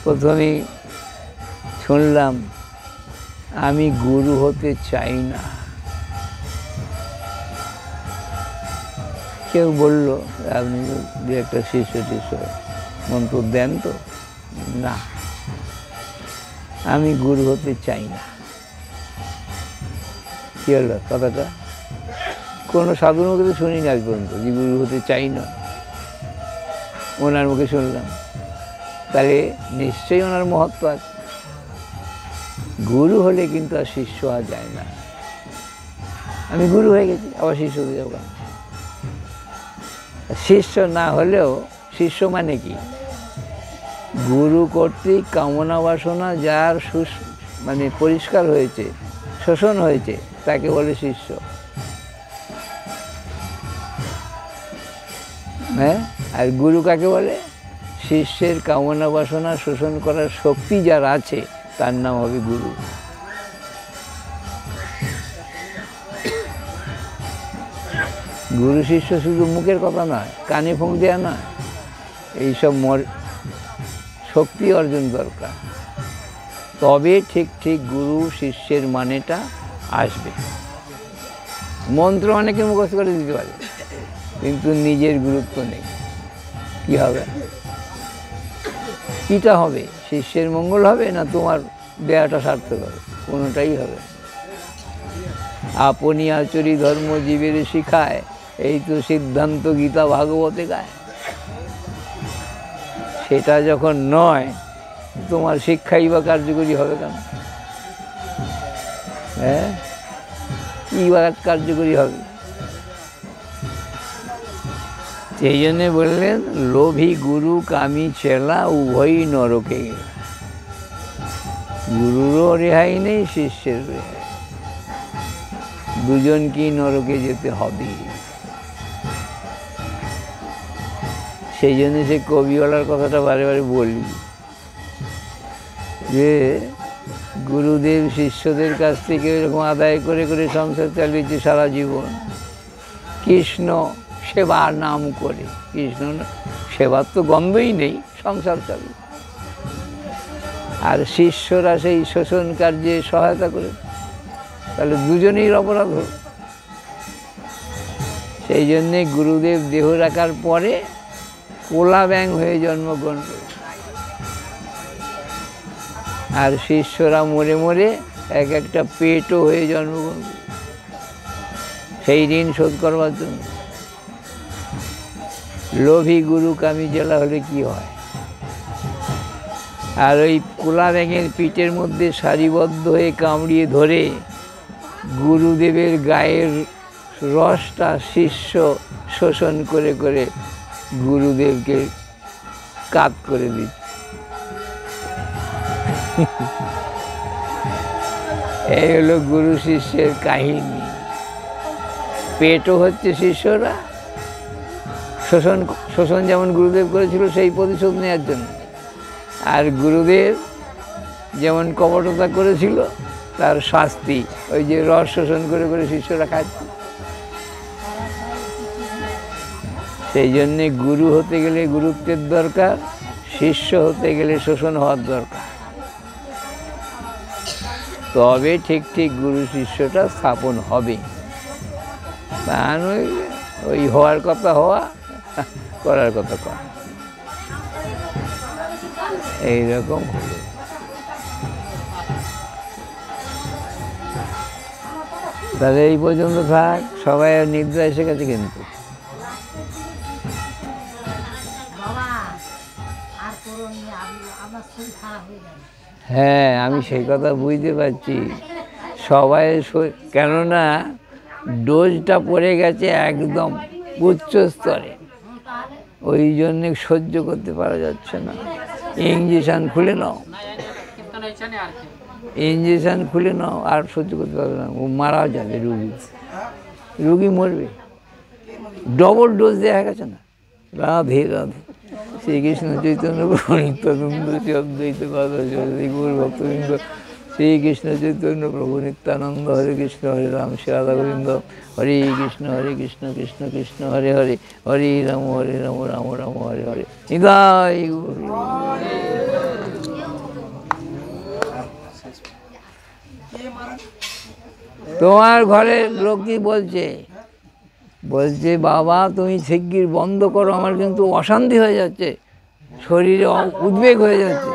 প্রথমেই শুনলাম, আমি গুরু হতে চাই না। কেউ বলল, আপনি দু একটা শিষ্য মন্ত্র দেন তো? না, আমি গুরু হতে চাই না। কী হলো কথাটা? কোনো সাধুর মুখে তো শুনিনি আজ পর্যন্ত যে গুরু হতে চাই না, ওনার মুখে শুনলাম। তাহলে নিশ্চয়ই ওনার মহত্ব আছে। গুরু হলে কিন্তু আর শিষ্য আর যায় না। আমি গুরু হয়ে গেছি, আবার শিষ্য হতে যাবো। শিষ্য না হলেও, শিষ্য মানে কি? গুরু কর্তৃক কামনা বাসনা যার মানে পরিষ্কার হয়েছে, শোষণ হয়েছে, তাকে বলে শিষ্য। হ্যাঁ, আর গুরু কাকে বলে? শিষ্যের কামনা বাসনা শোষণ করার শক্তি যার আছে, তার নাম হবে গুরু। গুরু শিষ্য শুধু মুখের কথা নয়, কানে ফুঁক দেওয়া নয়, এইসব শক্তি অর্জন দরকার, তবে ঠিক ঠিক গুরু শিষ্যের মানেটা আসবে। মন্ত্র অনেকে মুখস্থ করে দিতে পারে, কিন্তু নিজের গুরুত্ব নেই। কী হবে? কীটা হবে? শিষ্যের মঙ্গল হবে না তোমার দেয়াটা সার্থক হবে? কোনোটাই হবে। আপনি আচরি ধর্ম জীবের শিখায়, এই তো সিদ্ধান্ত গীতা ভাগবতে গায়। সেটা যখন নয়, তোমার শিক্ষাই বা কার্যকরী হবে কেন? হ্যাঁ, কী কার্যকরী হবে? সেই জন্যে বললেন লোভী গুরু কামী চেলা উভয়ই নরকে গেলা। গুরুরও রেহাই নেই, শিষ্যের রেহাই, দুজনকেই নরকে যেতে হবে। সেই জন্য সে কবিওয়ালার কথাটা বারে বারে বলি যে গুরুদেব শিষ্যদের কাছ থেকে এরকম আদায় করে করে সংসার চালিয়েছে সারা জীবন, কৃষ্ণ সেবার নাম করে। কৃষ্ণ সেবার তো গন্ধই নেই, সংসার চালু। আর শিষ্যরা সেই শোষণ কার্যে সহায়তা করে, তাহলে দুজনেই অপরাধ হল। সেই জন্যে গুরুদেব দেহ রাখার পরে কোলা ব্যাং হয়ে জন্মগ্রহণ করে, আর শিষ্যরা মরে মরে এক একটা পেটও হয়ে জন্মগ্রহণ করে সেই ঋণ শোধ করবার জন্য। লোভী গুরু কামী জেলা হলে কি হয়? আর ওই কোলা ব্যাঙের পিঠের মধ্যে সারিবদ্ধ হয়ে কামড়িয়ে ধরে গুরুদেবের গায়ের রসটা শিষ্য শোষণ করে করে গুরুদেবকে কাত করে দিচ্ছে। এই হলো গুরু শিষ্যের কাহিনী। পেটও হচ্ছে শিষ্যরা, শোষণ যেমন গুরুদেব করেছিল সেই প্রতিশোধ নেওয়ার জন্য, আর গুরুদেব যেমন কপটতা করেছিল তার শাস্তি ওই যে রস শোষণ করে করে শিষ্যরা খাচ্ছে। সেই জন্যে গুরু হতে গেলে গুরুত্বের দরকার, শিষ্য হতে গেলে শোষণ হওয়ার দরকার, তবে ঠিক ঠিক গুরু শিষ্যটা স্থাপন হবে। তা ওই হওয়ার কথা হওয়া, করার কথা করা, এইরকম হলো। তাহলে এই পর্যন্ত থাক, সবাই নিদ্রা এসে গেছে কিন্তু। হ্যাঁ, আমি সেই কথা বুঝতে পারছি। সবাই কেননা ডোজটা পড়ে গেছে একদম উচ্চ স্তরে, ওই জন্যে সহ্য করতে পারা যাচ্ছে না। ইঞ্জেকশান খুলে নাও, ইঞ্জেকশান খুলে নাও, আর সহ্য করতে পারবে না, ও মারা যাবে, রুগী মরবে। ডবল ডোজ দেওয়া গেছে না। রাধে রাধে। শ্রীকৃষ্ণ চৈতন্য প্রভু নিত্যানন্দ শ্রী অদ্বৈত গদাধর গৌর ভক্তবৃন্দ, শ্রীকৃষ্ণ চৈতন্য প্রভু নিত্যানন্দ, হরে কৃষ্ণ হরে রাম শ্রী রাধা গোবিন্দ, হরে কৃষ্ণ কৃষ্ণ কৃষ্ণ হরে হরে, হরে রাম রাম রাম হরে হরে। নিতাই গৌর। তোমার ঘরের লোক কি বলছে? বলছে বাবা তুমি শিগগির বন্ধ করো, আমার কিন্তু অশান্তি হয়ে যাচ্ছে, শরীরে উদ্বেগ হয়ে যাচ্ছে।